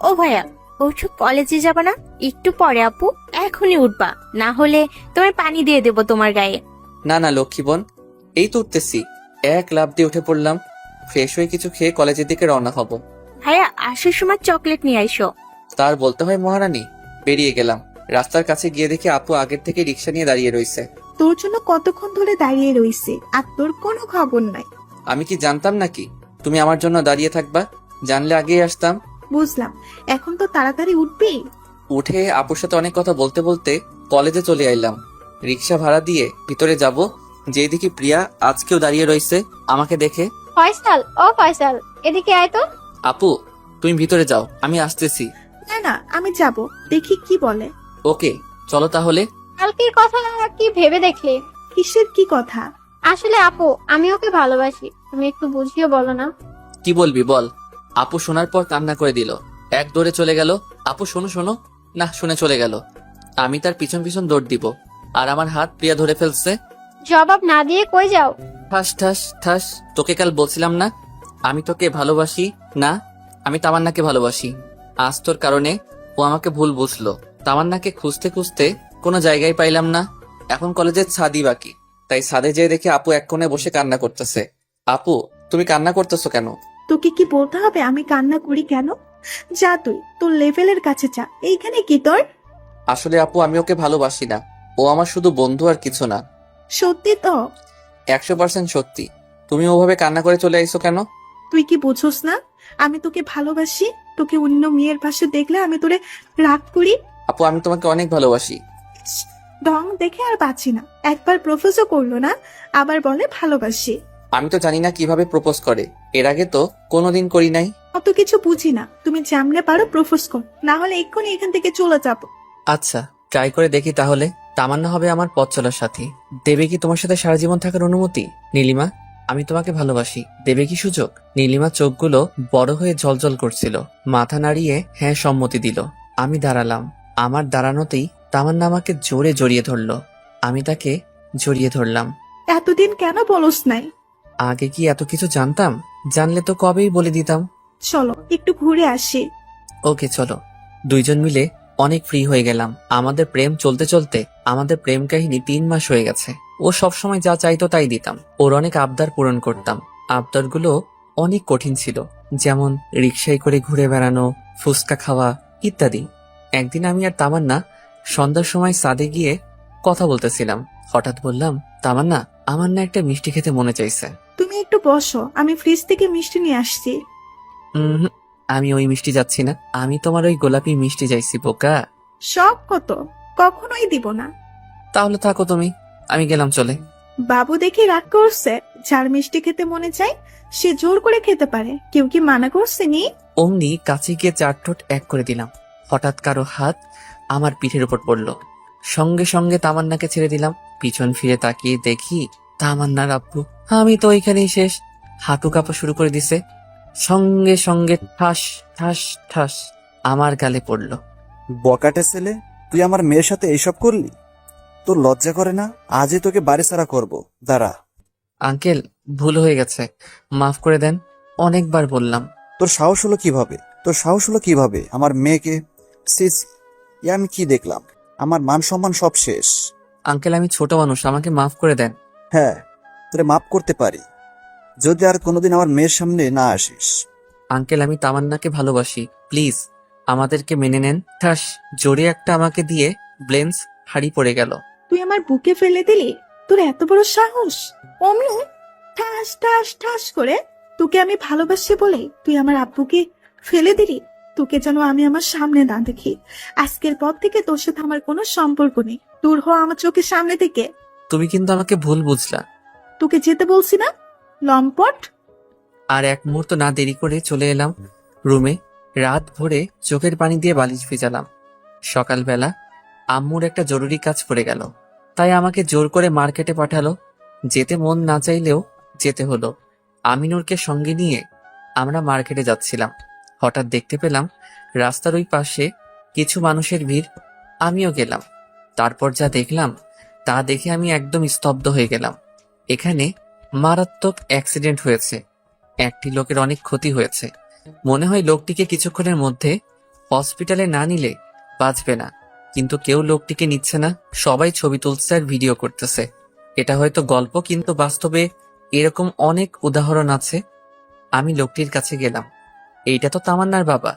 ও ভাইয়া, ওঠো, কলেজে যাবা না? একটু পরে আপু, এখনই উঠবা, না হলে তোমার পানি দিয়ে দেবো তোমার গায়ে। না না লক্ষ্মী বোন, এই তো উঠতেছি। এক লাফ দিয়ে উঠে পড়লাম। ফ্রেশ হয়ে কিছু খেয়ে কলেজের দিকে রওনা হব। ভাইয়া আসার সময় চকলেট নিয়ে আইসো। তার বলতে হয় মহারানী। বেরিয়ে গেলাম। রাস্তার কাছে গিয়ে দেখি আপু আগের থেকে রিক্সা নিয়ে দাঁড়িয়ে রয়েছে। তোর জন্য কতক্ষণ ধরে দাঁড়িয়ে রইছে, আর তোর কোনো খবর নাই। আমি কি জানতাম নাকি তুমি আমার জন্য দাঁড়িয়ে থাকবা? জানলে আগেই আসতাম। বুঝলাম, এখন তো তাড়াতাড়ি উঠবি। উঠে আপুর সাথে অনেক কথা বলতে বলতে কলেজে চলে আইলাম। রিক্সা ভাড়া দিয়ে ভিতরে যাব, যেই দেখি প্রিয়া আজকেও দাঁড়িয়ে রয়েছে আমাকে দেখে। ফয়সাল, ও ফয়সাল, এদিকে আয় তো। আপু তুমি ভিতরে যাও, আমি আসতেছি। না না, আমি যাব, দেখি কি বলে। ওকে চলো তাহলে। কালকের কথা কি ভেবে দেখলে? কিসের কি কথা? আসলে আপু, আমি ওকে ভালোবাসি, তুমি একটু বুঝিয়ে বলো না। কি বলবি বল। আপু শোনার পর কান্না করে দিল। এক দৌড়ে চলে গেল। আপু শোনো শোনো, না শুনে চলে গেল। আমি তার পিছন পিছন দৌড় দিব, আর আমার হাত প্রিয়া ধরে ফেলছে। জবাব না দিয়ে কই যাও? ঠাস ঠাস ঠাস। তোকে কাল বলছিলাম না আমি তোকে ভালোবাসি না, আমি তামান্নাকে ভালোবাসি। আজ তোর কারণে ও আমাকে ভুল বুঝলো। তামান্নাকে খুঁজতে খুঁজতে কোনো জায়গায় পাইলাম না। এখন কলেজের ছাদই বাকি, তাই ছাদে যেয়ে দেখি আপু এক কোণে বসে কান্না করতেছে। আপু তুমি কান্না করতেছো কেন? তোকে কি বলতে হবে আমি কান্না করি কেন? যা তুই তোর লেভেলের কাছে যা, এইখানে কি তোর? আসলে আপু আমি ওকে ভালোবাসি না, ও আমার শুধু বন্ধু আর কিছু না। সত্যি তো? 100% সত্যি। তুমি ওভাবে কান্না করে চলে আইছো কেন? তুই কি বুঝোস না আমি তোকে ভালোবাসি? তোকে অন্য মেয়ের পাশে দেখলে আমি তোরে রাগ করি। আপু আমি তোমাকে অনেক ভালোবাসি। ঢং দেখে আর বাঁচি না। একবার প্রপোজও করলো না, আবার বলে ভালোবাসি। আমি তো জানি না কিভাবে প্রপোজ করে, এর আগে তো কোনোদিন করি নাই। অত কিছু বুঝি না, তুমি যেমনে পারো প্রপোজ কর, না হলে এক্ষুনি এখান থেকে চলে যাবো। আচ্ছা ট্রাই করে দেখি তাহলে। তামান্না হবে আমার পথ চলার সাথী। দেবে কি তোমার সাথে সারা জীবন থাকার অনুমতি? নীলিমা আমি তোমাকে ভালোবাসি, দেবে কি সুযোগ? নীলিমা চোখগুলো বড় হয়ে জ্বলজ্বল করছিল। মাথা নাড়িয়ে হ্যাঁ সম্মতি দিল। আমি দাঁড়ালাম। আমার দাঁড়ানোতেই তামান্না আমাকে জোরে জড়িয়ে ধরলো। আমি তাকে জড়িয়ে ধরলাম। এতদিন কেন বলস নাই? আগে কি এত কিছু জানতাম? জানলে তো কবেই বলে দিতাম। চলো একটু ঘুরে আসি। ওকে চলো। দুইজন মিলে অনেক ফ্রি হয়ে গেলাম। আমাদের প্রেম চলতে চলতে আমাদের প্রেম কাহিনী 3 মাস হয়ে গেছে। ও সবসময় যা চাইতো তাই দিতাম। ওর অনেক আবদার পূরণ করতাম। আবদারগুলো অনেক কঠিন ছিল, যেমন রিকশায় করে ঘুরে বেড়ানো, ফুচকা খাওয়া ইত্যাদি। একদিন আমি আর তামান্না সন্ধ্যার সময় ছাদে গিয়ে কথা বলতেছিলাম। হঠাৎ বললাম, তামান্না আমার না একটা মিষ্টি খেতে মনে চাইছে। তুমি একটু বসো, আমি ফ্রিজ থেকে মিষ্টি নিয়ে আসছি। হুম, আমি ওই মিষ্টি যাচ্ছি না, আমি তোমার ওই গোলাপি মিষ্টি চাইছি বোকা। সব কত, কখনোই দিব না। তাহলে থাকো তুমি, আমি গেলাম চলে। বাবু দেখে রাগ করছে, যার মিষ্টি খেতে মনে চায় সে জোর করে খেতে পারে, কেউ কি মানা করছে নি? অমনি কাছে গিয়ে 4 ঠোঁট এক করে দিলাম। হঠাৎ কারো হাত আমার পিঠের উপর পড়ল। সঙ্গে সঙ্গে তামান্নাকে ছেড়ে দিলাম। পিছন ফিরে তাকিয়ে দেখি তামান্নার আব্বু। আমি তো ওইখানেই শেষ। হাঁটু কাঁপা শুরু করে দিছে। সঙ্গে সঙ্গে ঠাস ঠাস ঠাস আমার গালে পড়ল। বকাটে ছেলে, তুই আমার মেয়ের সাথে এইসব করলি? তোর লজ্জা করে না? আজই তোকে বাড়ি ছাড়া করবো, দাঁড়া। আঙ্কেল, ভুল হয়ে গেছে, মাফ করে দেন। অনেকবার বললাম। তোর সাহস হলো কিভাবে আমার মেয়েকে? সিস, আমি কি দেখলাম? আমার মান সম্মান সব শেষ। আঙ্কেল, আমি ছোট মানুষ, আমাকে মাফ করে দেন। হ্যাঁ, তোরে মাফ করতে পারি যদি আর কোনোদিন আমার মেয়ের সামনে না আসিস। আঙ্কেল, আমি তামান্নাকে ভালোবাসি, প্লিজ আমাদেরকে মেনে নেন। ঠাস জোরে একটা আমাকে দিয়ে ব্লেন্স হাড়ি পড়ে গেল। তুই আমার বুকে ফেলে দিলি? তোর এত বড় সাহস! অমনি ঠাস ঠাস ঠাস করে তোকে আমি ভালোবাসি বলে তুই আমার আব্বুকে ফেলে দিলি? তোকে যেন আমি আমার সামনে না দেখি। আজকের পর থেকে তোর সাথে আমার কোনো সম্পর্ক নেই। দূর হ আমার চোখের সামনে থেকে। তুমি কিন্তু আমাকে ভুল বুঝলা। তোকে যেতে বলছি না, লম্পট! আর এক মুহূর্ত না দেরি করে চলে এলাম রুমে। রাত ভরে চোখের পানি দিয়ে বালিশ ভিজালাম। সকালবেলা আম্মুর একটা জরুরি কাজ পড়ে গেল, তাই আমাকে জোর করে মার্কেটে পাঠালো। যেতে মন না চাইলেও যেতে হলো। আমিনুরকে সঙ্গে নিয়ে আমরা মার্কেটে যাচ্ছিলাম। হঠাৎ দেখতে পেলাম রাস্তার ওই পাশে কিছু মানুষের ভিড়। আমিও গেলাম। তারপর যা দেখলাম তা দেখে আমি একদম স্তব্ধ হয়ে গেলাম। এখানে মারাত্মক অ্যাক্সিডেন্ট হয়েছে। একটি লোকের অনেক ক্ষতি হয়েছে। মনে হয় লোকটিকে কিছুক্ষণের মধ্যে হসপিটালে না নিলে বাঁচবে না, কিন্তু কেউ লোকটিকে নিচ্ছে না। সবাই ছবি তুলছে আর ভিডিও করতেছে। এটা হয়তো গল্প, কিন্তু বাস্তবে এরকম অনেক উদাহরণ আছে। আমি লোকটির কাছে গেলাম। এইটা তো তামান্নার বাবা।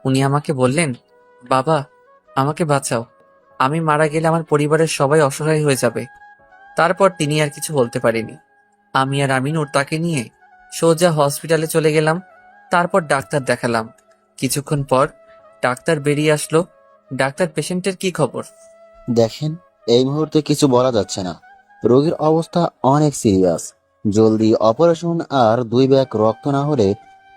উনি আমাকে বললেন, বাবা আমাকে বাঁচাও, আমি মারা গেলে আমার পরিবারের সবাই অসহায় হয়ে যাবে। তারপর তিনি আর কিছু বলতে পারেনি। আমি আর আমিনুর তাকে নিয়ে সোজা হসপিটালে চলে গেলাম। তারপর ডাক্তার দেখালাম। কিছুক্ষণ পর ডাক্তার বেরিয়ে আসলো। ডাক্তার, পেশেন্টের কি খবর? দেখেন, এই মুহূর্তে কিছু বলা যাচ্ছে না। রোগীর অবস্থা অনেক সিরিয়াস। জলদি অপারেশন আর 2 ব্যাগ রক্ত না হলে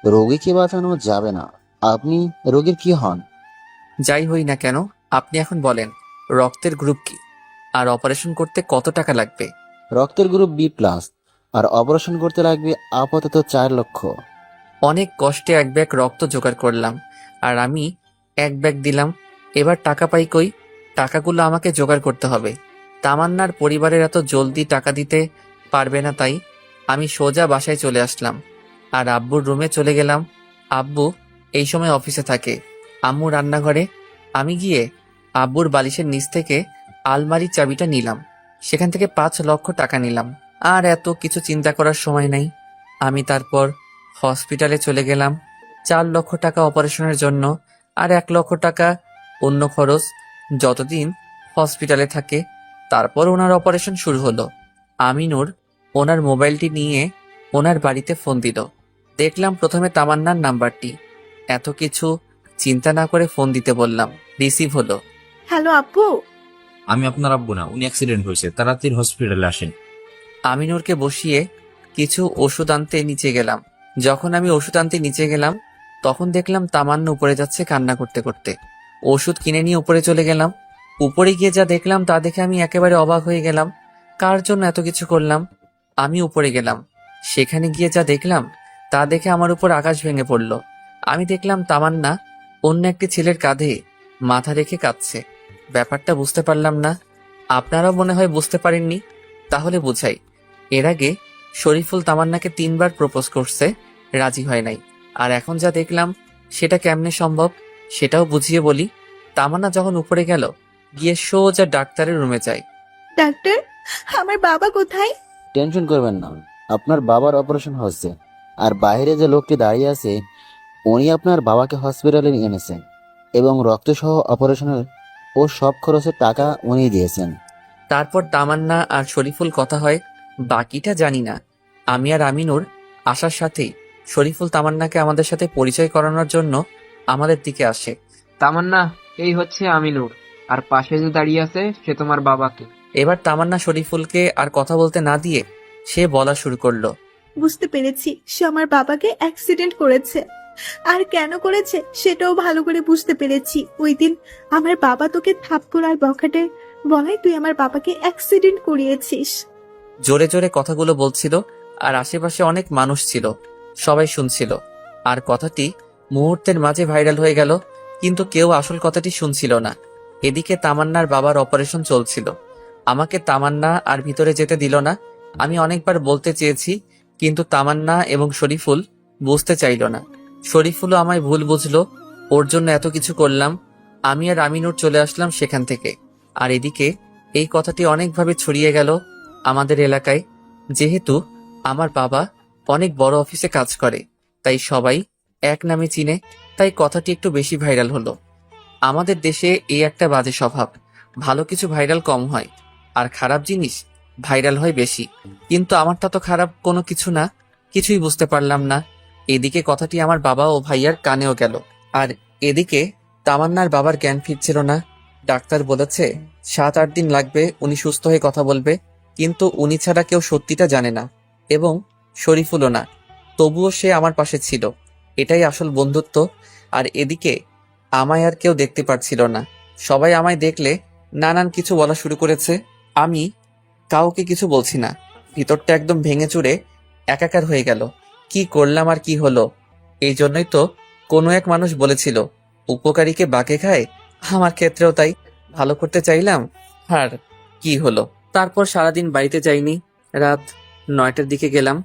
রোগীকে বাঁচানো যাবে না। আপনি রোগীর কি হন? যাই হই না কেন, আপনি এখন বলেন রক্তের গ্রুপ কি, আর অপারেশন করতে কত টাকা লাগবে? রক্তের গ্রুপ বি প্লাস, আর অপারেশন করতে লাগবে আপাতত 4 লক্ষ। অনেক কষ্টে 1 ব্যাগ রক্ত জোগাড় করলাম, আর আমি 1 ব্যাগ দিলাম। এবার টাকা পাই কই? টাকাগুলো আমাকে জোগাড় করতে হবে। তামান্নার পরিবারের এত জলদি টাকা দিতে পারবে না, তাই আমি সোজা বাসায় চলে আসলাম আর আব্বুর রুমে চলে গেলাম। আব্বু এই সময় অফিসে থাকে, আম্মু রান্নাঘরে। আমি গিয়ে আব্বুর বালিশের নিচ থেকে আলমারির চাবিটা নিলাম। সেখান থেকে 5 লক্ষ টাকা নিলাম। আর এত কিছু চিন্তা করার সময় নাই। আমি তারপর হসপিটালে চলে গেলাম। 4 লক্ষ টাকা অপারেশনের জন্য, আর 1 লক্ষ টাকা অন্য খরচ যতদিন হসপিটালে থাকে। তারপর ওনার অপারেশন শুরু হলো। আমিনুর ওনার মোবাইলটি নিয়ে ওনার বাড়িতে ফোন দিল। দেখলাম প্রথমে তামান্নার নাম্বারটি। এত কিছু চিন্তা না করে ফোন দিতে বললাম। রিসিভ হলো। হ্যালো আব্বু। আমি আপনার আব্বু না, উনি অ্যাক্সিডেন্ট হয়েছে, তাড়াতাড়ি হসপিটালে আসেন। আমিনুরকে বসিয়ে কিছু ওষুধ আনতে নিচে গেলাম। যখন আমি ওষুধ আনতে নিচে গেলাম তখন দেখলাম তামান্না উপরে যাচ্ছে কান্না করতে করতে। ওষুধ কিনে নিয়ে উপরে চলে গেলাম। উপরে গিয়ে যা দেখলাম তা দেখে আমি একেবারে অবাক হয়ে গেলাম। কার জন্য এত কিছু করলাম? আমি উপরে গেলাম। সেখানে গিয়ে যা দেখলাম তা দেখে আমার উপর আকাশ ভেঙে পড়ল। আমি দেখলাম তামান্না অন্য একটি ছেলের কাঁধে মাথা রেখে কাঁদছে। ব্যাপারটা বুঝতে পারলাম না। আপনারাও মনে হয় বুঝতে পারেননি। তাহলে বুঝাই। এর আগে শরীফুল তামান্নাকে 3 বার প্রপোজ করছে, রাজি হয় নাই। আর এখন যা দেখলাম সেটা কেমনে সম্ভব সেটাও বুঝিয়ে বলি। তামান্না যখন উপরে গেল, গিয়ে সোজা ডাক্তারের রুমে যায়। ডাক্তার, আমার বাবা কোথায়? টেনশন করবেন না, আপনার বাবার অপারেশন হচ্ছে। আর বাইরে যে লোকটি দাঁড়িয়ে আছে উনি আপনার বাবাকে হসপিটালে নিয়ে এনেছেন, এবং রক্তসহ অপারেশনের ও সব খরচের টাকা উনি দিয়েছেন। তারপর তামান্না আর শরীফুল কথা হয়, বাকিটা জানি না। আমি আর আমিনুর আসার সাথেই শরীফুল তামান্নাকে আমাদের সাথে পরিচয় করানোর জন্য আমাদের দিকে আসে। তামান্না, এই হচ্ছে আমিনুর, আর পাশে যে দাঁড়িয়ে আছে সে তোমার বাবাকে। এবার তামান্না শরীফুলকে আর কথা বলতে না দিয়ে সে বলা শুরু করলো। বুঝতে পেরেছি, সে আমার বাবাকে অ্যাক্সিডেন্ট করেছে। 4 লক্ষ টাকা লাগবে। 4 লক্ষ টাকা দিলে আর কেন করেছে সেটাও ভালো করে বুঝতে পেরেছি। ওই দিন আমার বাবা তোকে থাপ্পড় আর বখাটে বলাই তুই আমার বাবাকে অ্যাক্সিডেন্ট করিয়েছিস। জোরে জোরে কথাগুলো বলছিল আর আশেপাশে অনেক মানুষ ছিল, সবাই শুনছিল। আর কথাটি মুহূর্তের মাঝে ভাইরাল হয়ে গেল, কিন্তু কেউ আসল কথাটি শুনছিল না। এদিকে তামান্নার বাবার অপারেশন চলছিল। আমাকে তামান্না আর ভিতরে যেতে দিল না। আমি অনেকবার বলতে চেয়েছি, কিন্তু তামান্না এবং শরীফুল বুঝতে চাইল না। শরীফুলও আমায় ভুল বুঝলো, ওর জন্য এত কিছু করলাম। আমি আর আমিনুর চলে আসলাম সেখান থেকে। আর এদিকে এই কথাটি অনেকভাবে ছড়িয়ে গেল আমাদের এলাকায়। যেহেতু আমার বাবা অনেক বড় অফিসে কাজ করে, তাই সবাই এক নামে চিনে, তাই কথাটি একটু বেশি ভাইরাল হলো। আমাদের দেশে এই একটা বাজে স্বভাব, ভালো কিছু ভাইরাল কম হয় আর খারাপ জিনিস ভাইরাল হয় বেশি। কিন্তু আমারটা তো খারাপ কোনো কিছু না, কিছুই বুঝতে পারলাম না। এদিকে কথাটি আমার বাবা ও ভাইয়ার কানেও গেল। আর এদিকে তামান্নার বাবার জ্ঞান ফিরছিল না। ডাক্তার বলেছে 7-8 দিন লাগবে উনি সুস্থ হয়ে কথা বলবে, কিন্তু উনি ছাড়া কেউ সত্যিটা জানে না, এবং শরীফুলও না। তবুও সে আমার পাশে ছিল, এটাই আসল বন্ধুত্ব। আর এদিকে আমায় আর কেউ দেখতে পারছিল না। সবাই আমায় দেখলে নানান কিছু বলা শুরু করেছে। আমি কাউকে কিছু বলছি না, ভিতরটা একদম ভেঙে চুরে একাকার হয়ে গেল। কি করলাম আর কি হলো? এই জন্যই তো কোনো এক মানুষ বলেছিল উপকারীকে বাঁকে খায়। আমার ক্ষেত্রেও তাই, ভালো করতে চাইলাম আর কি হলো। তারপর সারাদিন বাড়িতে যাইনি, রাত 9টার দিকে গেলাম।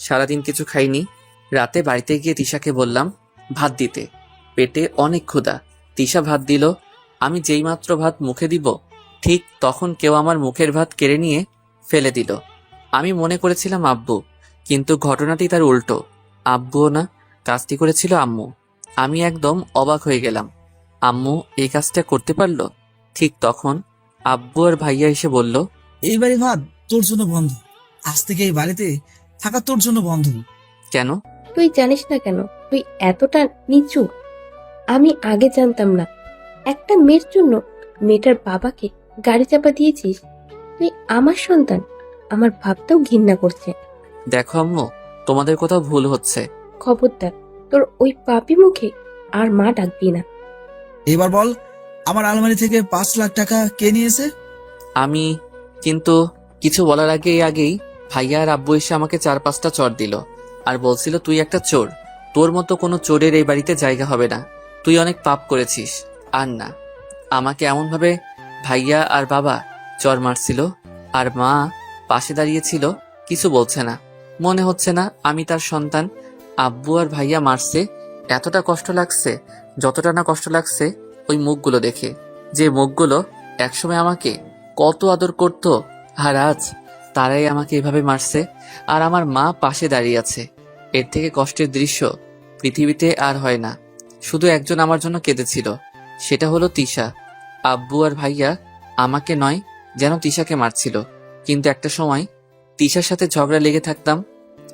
সারাদিন কিছু খাইনি। রাতে বাড়িতে গিয়ে তিশাকে বললাম ভাত দিতে, পেটে অনেক ক্ষুধা। তিশা ভাত দিল। আমি যেইমাত্র ভাত মুখে দিব, ঠিক তখন কেউ আমার মুখের ভাত কেড়ে নিয়ে ফেলে দিল। আমি মনে করেছিলাম আব্বু, কিন্তু ঘটনাটি তার উল্টো। আব্বুও না, কাজটি করেছিল আম্মু। আমি একদম অবাক হয়ে গেলাম, আম্মু এই কাজটা করতে পারলো? ঠিক তখন আব্বু আর ভাইয়া এসে বলল, এই বাড়ি ভাত তোর জন্য বন্ধ, আজ থেকে এই বাড়িতে থাকা তোর জন্য বন্ধ। কেন? তুই জানিস না কেন তুই এতটা নিচু? আমি আগে জানতাম না। একটা মেয়ের জন্য মেয়েটার বাবাকে গাড়ি চাপা দিয়েছিস। তুই আমার সন্তান, আমার ভাবতেও ঘৃণা করছে। দেখো আম্মু, তোমাদের কোথাও ভুল হচ্ছে। খবরদার, তোর ওই পাপি মুখে আর মা ডাকবি না। এবার বল, আমার আলমারি থেকে 5 লাখ টাকা কে নিয়েছে? আমি কিন্তু কিছু বলার আগেই ভাইয়া আর আব্বু এসে আমাকে 4-5টা চড় দিল আর বলছিল তুই একটা চোর, তোর মতো কোনো চোরের এই বাড়িতে জায়গা হবে না, তুই অনেক পাপ করেছিস। আর না, আমাকে এমনভাবে ভাইয়া আর বাবা চড় মারছিল, আর মা পাশে দাঁড়িয়েছিল, কিছু বলছে না। মনে হচ্ছে না আমি তার সন্তান। আব্বু আর ভাইয়া মারছে, এতটা কষ্ট লাগছে যতটা না কষ্ট লাগছে ওই মুখগুলো দেখে, যে মুখগুলো একসময় আমাকে কত আদর করত, আর আজ তারাই আমাকে এভাবে মারছে। আর আমার মা পাশে দাঁড়িয়ে আছে। এর থেকে কষ্টের দৃশ্য পৃথিবীতে আর হয় না। শুধু একজন আমার জন্য কেঁদেছিল, সেটা হলো তিশা। আব্বু আর ভাইয়া আমাকে নয়, যেন তিশাকে মারছিল। কিন্তু একটা সময় তিশার সাথে ঝগড়া লেগে থাকতাম,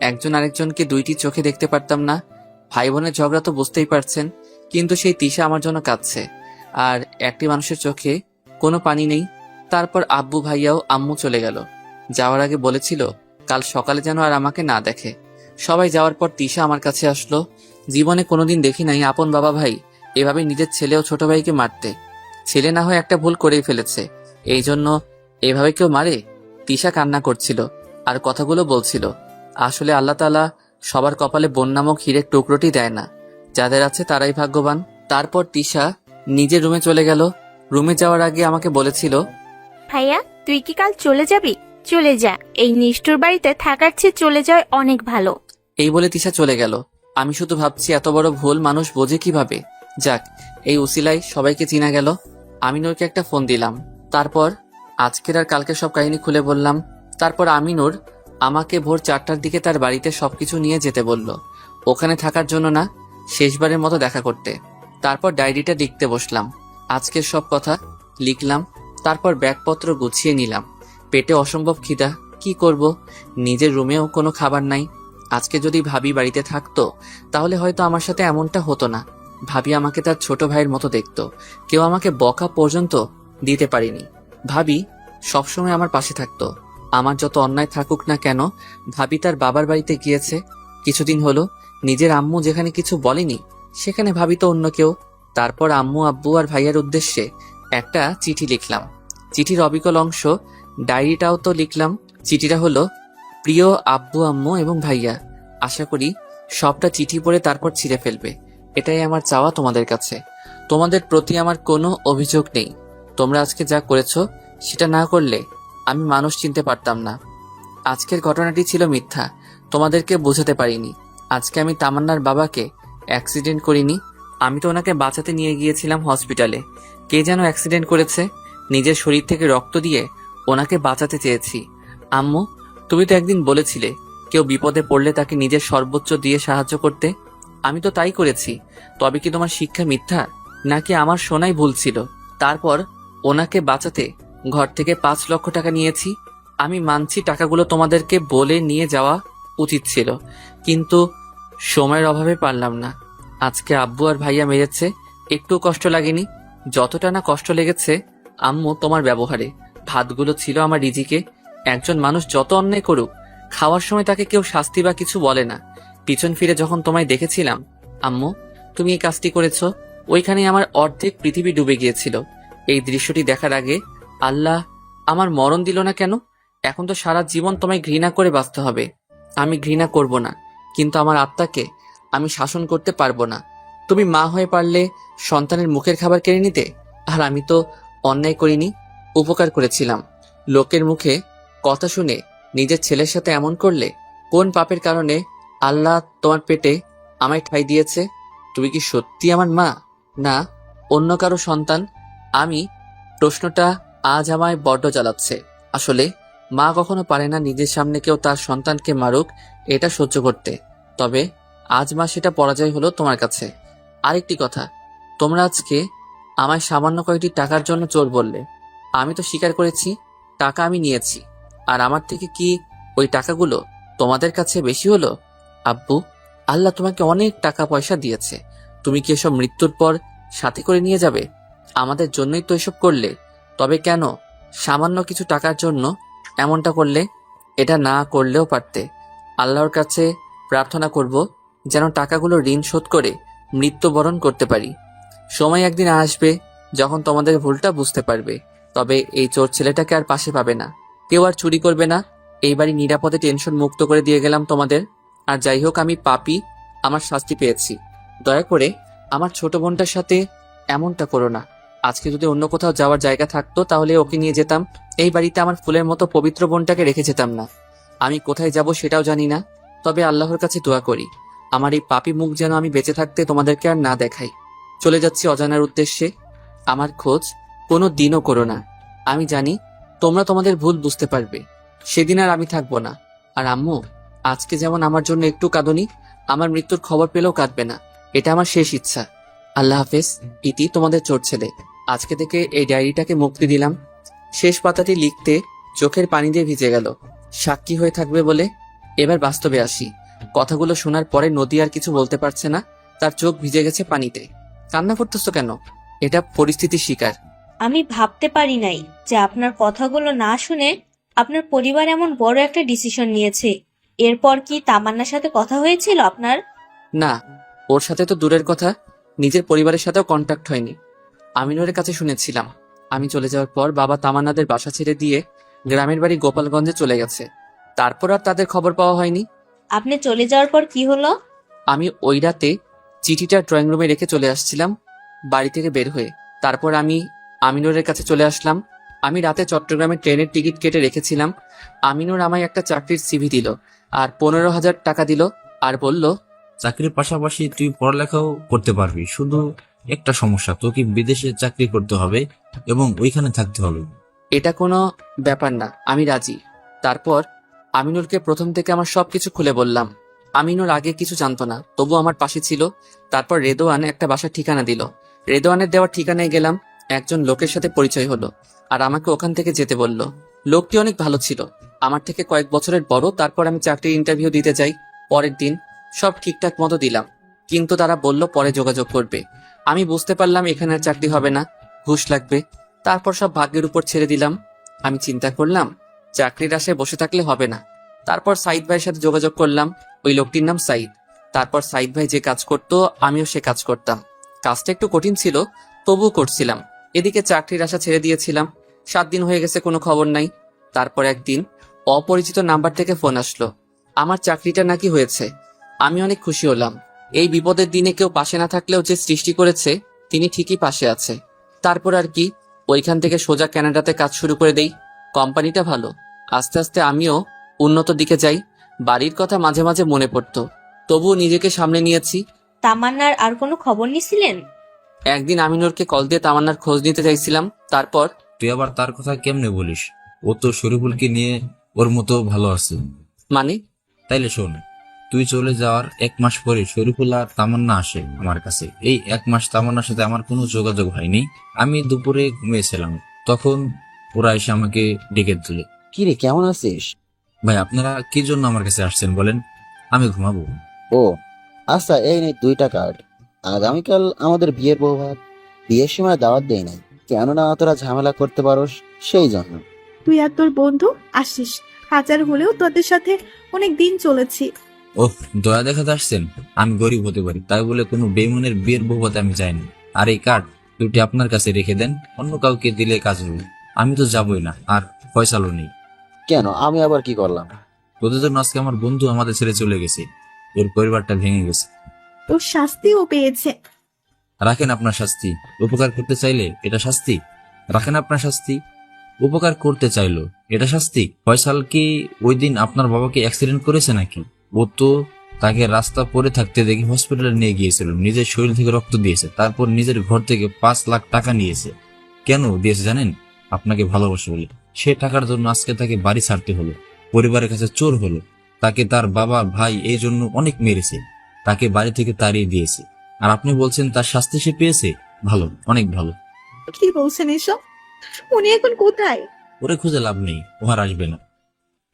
একজন আরেকজনকে দুইটি চোখে দেখতে পারতাম না। ভাই বোনের ঝগড়া তো বুঝতেই পারছেন, কিন্তু সেই তিশা আমার জন্য কাঁদছে, আর একটি মানুষের চোখে কোনো পানি নেই। তারপর আব্বু ভাইয়াও আম্মু চলে গেল। যাওয়ার আগে বলেছিল কাল সকালে যেন আর আমাকে না দেখে। সবাই যাওয়ার পর তিশা আমার কাছে আসলো। জীবনে কোনোদিন দেখি নাই আপন বাবা ভাই এভাবে নিজের ছেলে ও ছোট ভাইকে মারতে। ছেলে না হয়ে একটা ভুল করেই ফেলেছে, এই জন্য এভাবে কেউ মারে? তিশা কান্না করছিল আর কথাগুলো বলছিল, আসলে আল্লাহ তাআলা সবার কপালে বোন নামক হীরের টুকরোটি দেয় না, যাদের আছে তারাই ভাগ্যবান। তারপর তিশা নিজের রুমে চলে গেল। রুমে যাওয়ার আগে আমাকে বলেছিল, ভাইয়া তুই কি কাল চলে যাবি? চলে যা, এই নিষ্ঠুর বাড়িতে থাকার চেয়ে চলে যাওয়া অনেক ভালো। এই বলে তিশা চলে গেল। আমি শুধু ভাবছি এত বড় ভুল মানুষ বোঝে কিভাবে। যাক, এই উসিলায় সবাইকে চিনা গেল। আমিনুরকে একটা ফোন দিলাম, তারপর আজকের আর কালকে সব কাহিনী খুলে বললাম। তারপর আমিনুর আমাকে ভোর 4টার দিকে তার বাড়িতে সবকিছু নিয়ে যেতে বলল, ওখানে থাকার জন্য না, শেষবারের মতো দেখা করতে। তারপর ডায়েরিটা লিখতে বসলাম, আজকের সব কথা লিখলাম। তারপর ব্যাগপত্র গুছিয়ে নিলাম। পেটে অসম্ভব খিদা, কি করব? নিজের রুমেও কোনো খাবার নাই। আজকে যদি ভাবি বাড়িতে থাকতো তাহলে হয়তো আমার সাথে এমনটা হতো না। ভাবি আমাকে তার ছোট ভাইয়ের মতো দেখতো, কেউ আমাকে বকা পর্যন্ত দিতে পারিনি। ভাবি সবসময় আমার পাশে থাকতো, আমার যত অন্যায় থাকুক না কেন। ভাবি তার বাবার বাড়িতে গিয়েছে, কিছুদিন হলো নিজের আম্মু যেখানে কিছু বলেনি সেখানে ভাবি তো অন্য কেউ। তারপর আম্মু, আব্বু আর ভাইয়ার উদ্দেশ্যে একটা চিঠি লিখলাম। চিঠির অবিকল অংশ ডায়েরিটাও তো লিখলাম। চিঠিটা হলো, প্রিয় আব্বু, আম্মু এবং ভাইয়া, আশা করি সবটা চিঠি পড়ে তারপর ছিঁড়ে ফেলবে। এটাই আমার চাওয়া তোমাদের কাছে। তোমাদের প্রতি আমার কোনো অভিযোগ নেই। তোমরা আজকে যা করেছো সেটা না করলে আমি মানুষ চিনতে পারতাম না। আজকের ঘটনাটি ছিল মিথ্যা, তোমাদেরকে বোঝাতে পারিনি। আজকে আমি তামান্নার বাবাকে অ্যাক্সিডেন্ট করিনি, আমি তো ওনাকে বাঁচাতে নিয়ে গিয়েছিলাম হসপিটালে। কে যেন অ্যাক্সিডেন্ট করেছে, নিজের শরীর থেকে রক্ত দিয়ে ওনাকে বাঁচাতে চেয়েছি। আম্মু, তুমি তো একদিন বলেছিলে কেউ বিপদে পড়লে তাকে নিজের সর্বোচ্চ দিয়ে সাহায্য করতে। আমি তো তাই করেছি। তবে কি তোমার শিক্ষা মিথ্যা, নাকি আমার শোনাই ভুল ছিল? তারপর ওনাকে বাঁচাতে ঘর থেকে 5 লক্ষ টাকা নিয়েছি। আমি মানছি টাকাগুলো তোমাদেরকে বলে নিয়ে যাওয়া উচিত ছিল, কিন্তু সময়ের অভাবে পারলাম না। আজকে আব্বু আর ভাইয়া মেরেছে, একটু কষ্ট লাগেনি? যতটা না কষ্ট লেগেছে আম্মু তোমার ব্যবহারে। ভাতগুলো ছিল আমার রিজিকে। একজন মানুষ যত অন্যায় করুক, খাওয়ার সময় তাকে কেউ শাস্তি বা কিছু বলে না। পিছন ফিরে যখন তোমায় দেখেছিলাম আম্মু, তুমি এই কাজটি করেছো, ওইখানে আমার অর্ধেক পৃথিবী ডুবে গিয়েছিল। এই দৃশ্যটি দেখার আগে আল্লাহ আমার মরণ দিল না কেন? এখন তো সারা জীবন তোমায় ঘৃণা করে বাঁচতে হবে। আমি ঘৃণা করব না, কিন্তু আমার আত্মাকে আমি শাসন করতে পারবো না। তুমি মা হয়ে পারলে সন্তানের মুখের খাবার কেড়ে নিতে, আর আমি তো অন্যায় করিনি, উপকার করেছিলাম। লোকের মুখে কথা শুনে নিজের ছেলের সাথে এমন করলে, কোন পাপের কারণে আল্লাহ তোমার পেটে আমায় ঠাঁই দিয়েছে? তুমি কি সত্যি আমার মা, না অন্য কারো সন্তান? আমি প্রশ্নটা আজ আমায় বড্ড জ্বালাচ্ছে। আসলে মা কখনো পারে না নিজের সামনে কেউ তার সন্তানকে মারুক, এটা সহ্য করতে। তবে আজ মা সেটা পরাজয় হলো তোমার কাছে। আরেকটি কথা, তোমরা আজকে আমায় সামান্য কয়েকটি টাকার জন্য চোর বললে। আমি তো স্বীকার করেছি টাকা আমি নিয়েছি, আর আমার থেকে কি ওই টাকাগুলো তোমাদের কাছে বেশি হলো? আব্বু, আল্লাহ তোমাকে অনেক টাকা পয়সা দিয়েছে, তুমি কি এসব মৃত্যুর পর সাথে করে নিয়ে যাবে? আমাদের জন্যই তো এসব করলে, তবে কেন সামান্য কিছু টাকার জন্য এমনটা করলে? এটা না করলেও পারতে। আল্লাহর কাছে প্রার্থনা করব যেন টাকাগুলো ঋণ শোধ করে মৃত্যুবরণ করতে পারি। সময় একদিন আসবে যখন তোমাদের ভুলটা বুঝতে পারবে। তবে এই চোর ছেলেটাকে আর পাশে পাবে না, কেউ আর চুরি করবে না। এই বাড়ি নিরাপদে টেনশন মুক্ত করে দিয়ে গেলাম তোমাদের। আর যাই হোক, আমি পাপী, আমার শাস্তি পেয়েছি। দয়া করে আমার ছোট বোনটার সাথে এমনটা করো না। আজকে যদি অন্য কোথাও যাওয়ার জায়গা থাকতো তাহলে ওকে নিয়ে যেতাম। এই বাড়িতে আমার ফুলের মতো পবিত্র বোনটাকে রেখে যেতাম না। আমি কোথায় যাব সেটাও জানি না, তবে আল্লাহর কাছে দোয়া করি আমার এই পাপী মুখ যেন আমি বেঁচে থাকতে তোমাদেরকে আর না দেখাই। চলে যাচ্ছি অজানার উদ্দেশ্যে। আমার খোঁজ কোনো দিনও করো না। আমি জানি তোমরা তোমাদের ভুল বুঝতে পারবে, সেদিন আর আমি থাকবো না। আর আম্মু, আজকে যেমন আমার জন্য একটু কাঁদনি, আমার মৃত্যুর খবর পেলেও কাঁদবে না। এটা আমার শেষ ইচ্ছা। আল্লাহ হাফেজ। ইতি, তোমাদের চোর ছেলে। আজকে থেকে এই ডায়েরিটাকে মুক্তি দিলাম। শেষ পাতাটি লিখতে চোখের পানি দিয়ে ভিজে গেল, সাক্ষী হয়ে থাকবে বলে। এবার বাস্তবে আসি। কথাগুলো শোনার পরে নদী আর কিছু বলতে পারছে না, তার চোখ ভিজে গেছে পানিতে। কান্না করতেছো কেন? এটা পরিস্থিতির শিকার। আমি ভাবতে পারি নাই যে আপনার কথাগুলো না শুনে আপনার পরিবার এমন বড় একটা ডিসিশন নিয়েছে। এরপর কি তামান্নার সাথে কথা হয়েছিল আপনার? না, ওর সাথে তো দূরের কথা, নিজের পরিবারের সাথেও কন্ট্যাক্ট হয়নি। আমিনুরের কাছে শুনেছিলাম আমি চলে যাওয়ার পর বাবা তামান্নাদের বাসা ছেড়ে দিয়ে গ্রামের বাড়ি গোপালগঞ্জে চলে গেছে। তারপর আর তাদের খবর পাওয়া হয়নি। আপনি চলে যাওয়ার পর কি হলো? আমি ওই রাতে চিঠিটা ড্রয়িং রুমে রেখে চলে আসছিলাম বাড়ি থেকে বের হয়ে। তারপর আমি আমিনুরের কাছে চলে আসলাম। আমি রাতে চট্টগ্রামে ট্রেনের টিকিট কেটে রেখেছিলাম। আমিনুর আমায় একটা চাকরির সিভি দিল আর 15,000 টাকা দিল, আর বলল, চাকরির পাশাপাশি তুই পড়ালেখাও করতে পারবি, শুধু একটা সমস্যা, তোকে বিদেশে চাকরি করতে হবে এবং ওইখানে থাকতে হবে। এটা কোনো ব্যাপার না, আমি রাজি। তারপর আমিনুরকে প্রথম থেকে আমার সবকিছু খুলে বললাম। আমিনুর আগে কিছু জানতো না, তবু আমার পাশে ছিল। তারপর রেদোয়ান একটা বাসার ঠিকানা দিল। রেদোয়ানের দেওয়ার ঠিকানায় গেলাম। একজন লোকের সাথে পরিচয় হলো আর আমাকে ওখান থেকে যেতে বলল। লোকটি অনেক ভালো ছিল, আমার থেকে কয়েক বছরের বড়। তারপর আমি চাকরির ইন্টারভিউ দিতে যাই। পরের দিন সব ঠিকঠাক মতো দিলাম, কিন্তু তারা বলল পরে যোগাযোগ করবে। আমি বুঝতে পারলাম এখানে আর চাকরি হবে না, ঘুষ লাগবে। তারপর সব ভাগ্যের উপর ছেড়ে দিলাম। আমি চিন্তা করলাম চাকরির আশায় বসে থাকলে হবে না। তারপর সাইদ ভাইয়ের সাথে যোগাযোগ করলাম। ওই লোকটির নাম সাইদ। তারপর সাইদ ভাই যে কাজ করতো আমিও সে কাজ করতাম। কাজটা একটু কঠিন ছিল, তবুও করছিলাম। এদিকে চাকরির আশা ছেড়ে দিয়েছিলাম। 7 দিন হয়ে গেছে, কোনো খবর নাই। তারপর একদিন অপরিচিত নাম্বার থেকে ফোন আসলো, আমার চাকরিটা নাকি হয়েছে। আমি অনেক খুশি হলাম। এই বিপদের দিনে কেউ পাশে না থাকলেও যে সৃষ্টি করেছে তিনি ঠিকই পাশে আছে। তারপর আর কি, ওইখান থেকে সোজা কানাডাতে কাজ শুরু করে দেই। কোম্পানিটা ভালো, আস্তে আস্তে আমিও উন্নত দিকে যাই। বাড়ির কথা মাঝে মাঝে মনে পড়তো, তবুও নিজেকে সামলে নিয়েছি। তামান্নার আর কোনো খবর নিছিলেন? একদিন আমিনুরকে কল দিয়ে তামান্নার খোঁজ নিতে চাইছিলাম। তারপর তুই আবার তার কথা কেমনে বলিস? ও তো শরীফুলকে নিয়ে ওর মতো ভালো আছে। মানে? তাইলে শোন, তুই চলে যাওয়ার 1 মাস পরে শরীফুল আর তামান্না আসে আমার কাছে। এই 1 মাস তামান্নার সাথে আমার কোনো যোগাযোগ হয়নি। আমি দুপুরে ঘুমিয়েছিলাম, তখন ওরা এসে আমাকে ডেকে তুলে। কি রে, কেমন আছিস? ভাই, আপনারা কি জন্য আমার কাছে আসছেন বলেন? আমি ঘুমাবো। ও আচ্ছা, এই নে 2টা কার্ড। আগামীকাল আমাদের বিয়ের বৌভাত। বিয়ের সময় দাওয়াত দেই নাই, কেননা তোরা ঝামেলা করতে পারোস সেই জন্য। তুই আর তোর বন্ধু আসিস, হাজার হলেও তোদের সাথে অনেক দিন চলেছি। ওহ, দয়া দেখাতে আসছেন? আমি গরিব হতে পারি, তাই বলে কোনো বেইমানের বিয়ের বৌভাতে আমি যাইনি। আর এই কার্ড দুটি আপনার কাছে রেখে দেন, অন্য কাউকে দিলে কাজ হবে। আমি তো যাবই না, আর ফয়সালও নেই। কেন, আমি আবার কি করলাম? তোদের জন্য আজকে আমার বন্ধু আমাদের ছেড়ে চলে গেছে, ওর পরিবারটা ভেঙে গেছে। তোর শাস্তিও পেয়েছে। রাখেন আপনার শাস্তি। উপকার করতে চাইলে এটা শাস্তি? রাখেন আপনার শাস্তি। উপকার করতে চাইলো এটা শাস্তি? ফয়সাল কি ওই দিন আপনার বাবাকে অ্যাক্সিডেন্ট করেছে নাকি? ও তো তাকে রাস্তা পড়ে থাকতে দেখে হসপিটালে নিয়ে গিয়েছিল, নিজের শরীর থেকে রক্ত দিয়েছে, তারপর নিজের ঘর থেকে 5 লাখ টাকা নিয়েছে। কেন দিয়েছে জানেন? আপনাকে ভালোবাসে বলে। সে টাকার জন্য আজকে তাকে বাড়ি ছাড়তে হলো, পরিবারের কাছে চোর হলো। তাকে তার বাবা ভাই এই জন্য অনেক মেরেছে, তাকে বাড়ি থেকে তাড়িয়ে দিয়েছে। আর আপনি বলছেন তার শাস্তি সে পেয়েছে? ভালো, অনেক ভালো। কি বলছেন এসব? উনি এখন কোথায়? ওরে খুঁজে লাভ নেই, ও আর আসবে না।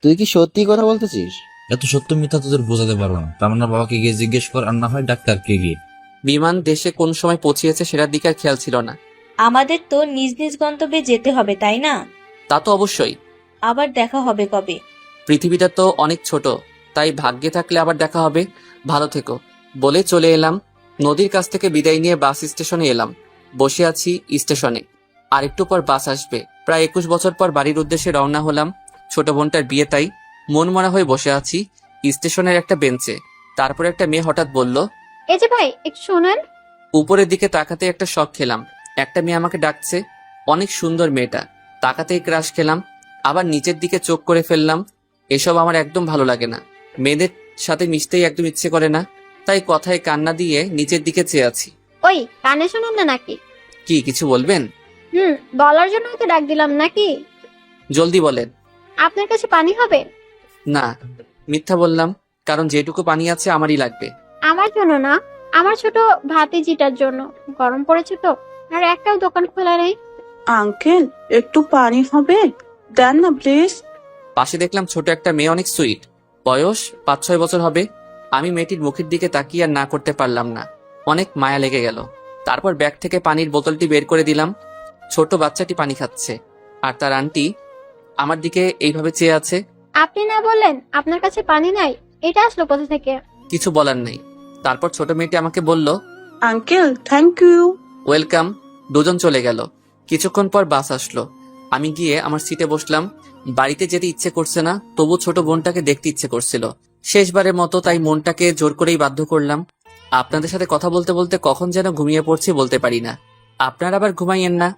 তুই কি সত্যি কথা বলতেছিস? এত সত্য মিথ্যা তোদের বোঝাতে পারবো না। তামান্নার বাবাকে গিয়ে জিজ্ঞেস কর, আর না হয় ডাক্তারকে গিয়ে। বিমান দেশে কোন সময় পৌঁছিয়েছে সেটার দিকে আর খেয়াল ছিল না। আমাদের তো নিজ নিজ গন্তব্যে যেতে হবে, তাই না? তা তো অবশ্যই। আবার দেখা হবে কবে? পৃথিবীটা তো অনেক ছোট, তাই ভাগ্যে থাকলে আবার দেখা হবে। ভালো থেকো বলে চলে এলাম। নদীর কাছ থেকে বিদায় নিয়ে বাস স্টেশনে এলাম। বসে আছি স্টেশনে, আর একটু পর বাস আসবে। প্রায় 21 বছর পর বাড়ির উদ্দেশ্যে রওনা হলাম। ছোট বোনটার বিয়ে, তাই মন মরা হয়ে বসে আছি স্টেশনের একটা বেঞ্চে। তারপর একটা মেয়ে হঠাৎ বলল, এই যে ভাই, একটু শোনেন। উপরের দিকে তাকাতে একটা শক খেলাম। একটা মেয়ে আমাকে ডাকছে, অনেক সুন্দর মেয়েটা। তাকাতেই ক্রাশ খেলাম, আবার নিচের দিকে চোখ করে ফেললাম। এসব আমার একদম ভালো লাগে না, মেয়েদের সাথে মিশতেই একদম ইচ্ছে করে না। তাই কথায় কান্না দিয়ে নিচের দিকে চেয়ে আছি। ওই, কানে শুনুন না নাকি? কি কিছু বলবেন? বলার জন্য তো ডাক দিলাম নাকি? জলদি বলেন। আপনার কাছে পানি হবে? না, মিথ্যা বললাম, কারণ যেটুকু পানি আছে আমারই লাগবে। আমার জন্য না, আমার ছোট ভাতিজিটার জন্য। গরম পড়েছে তো, আর একটাও দোকান খোলা নেই। আঙ্কেল, একটু পানি হবে? দেন না প্লিজ। পাশে দেখলাম ছোট একটা মেয়ে, অনেক সুইট, বয়স 5-6 বছর হবে। আমি মেয়েটির মুখের দিকে তাকিয়ে আর না করতে পারলাম না, অনেক মায়া লেগে গেল। তারপর ব্যাগ থেকে পানির বোতলটি বের করে দিলাম। ছোট বাচ্চাটি পানি খাচ্ছে, আর তার আন্টি আমার দিকে এইভাবে চেয়ে আছে। আপনি না বললেন আপনার কাছে পানি নাই? এটা আসলো কোথা থেকে? কিছু বলার নেই। তারপর ছোট মেয়েটি আমাকে বলল, আঙ্কেল, থ্যাংক ইউ। ওয়েলকাম। দুজন চলে গেল। কিছুক্ষণ পর বাস আসলো। আমি গিয়ে আমার সিটে বসলাম। বাড়িতে যেতে ইচ্ছে করছে না, তবু ছোট বোনটাকে দেখতে ইচ্ছে করছিল শেষবারের মতো, তাই মনটাকে জোর করেই বাধ্য করলাম। আপনাদের সাথে কথা বলতে বলতে কখন যেন ঘুমিয়ে পড়ছি বলতে পারি না। আপনারা আবার ঘুমাইয়েন না।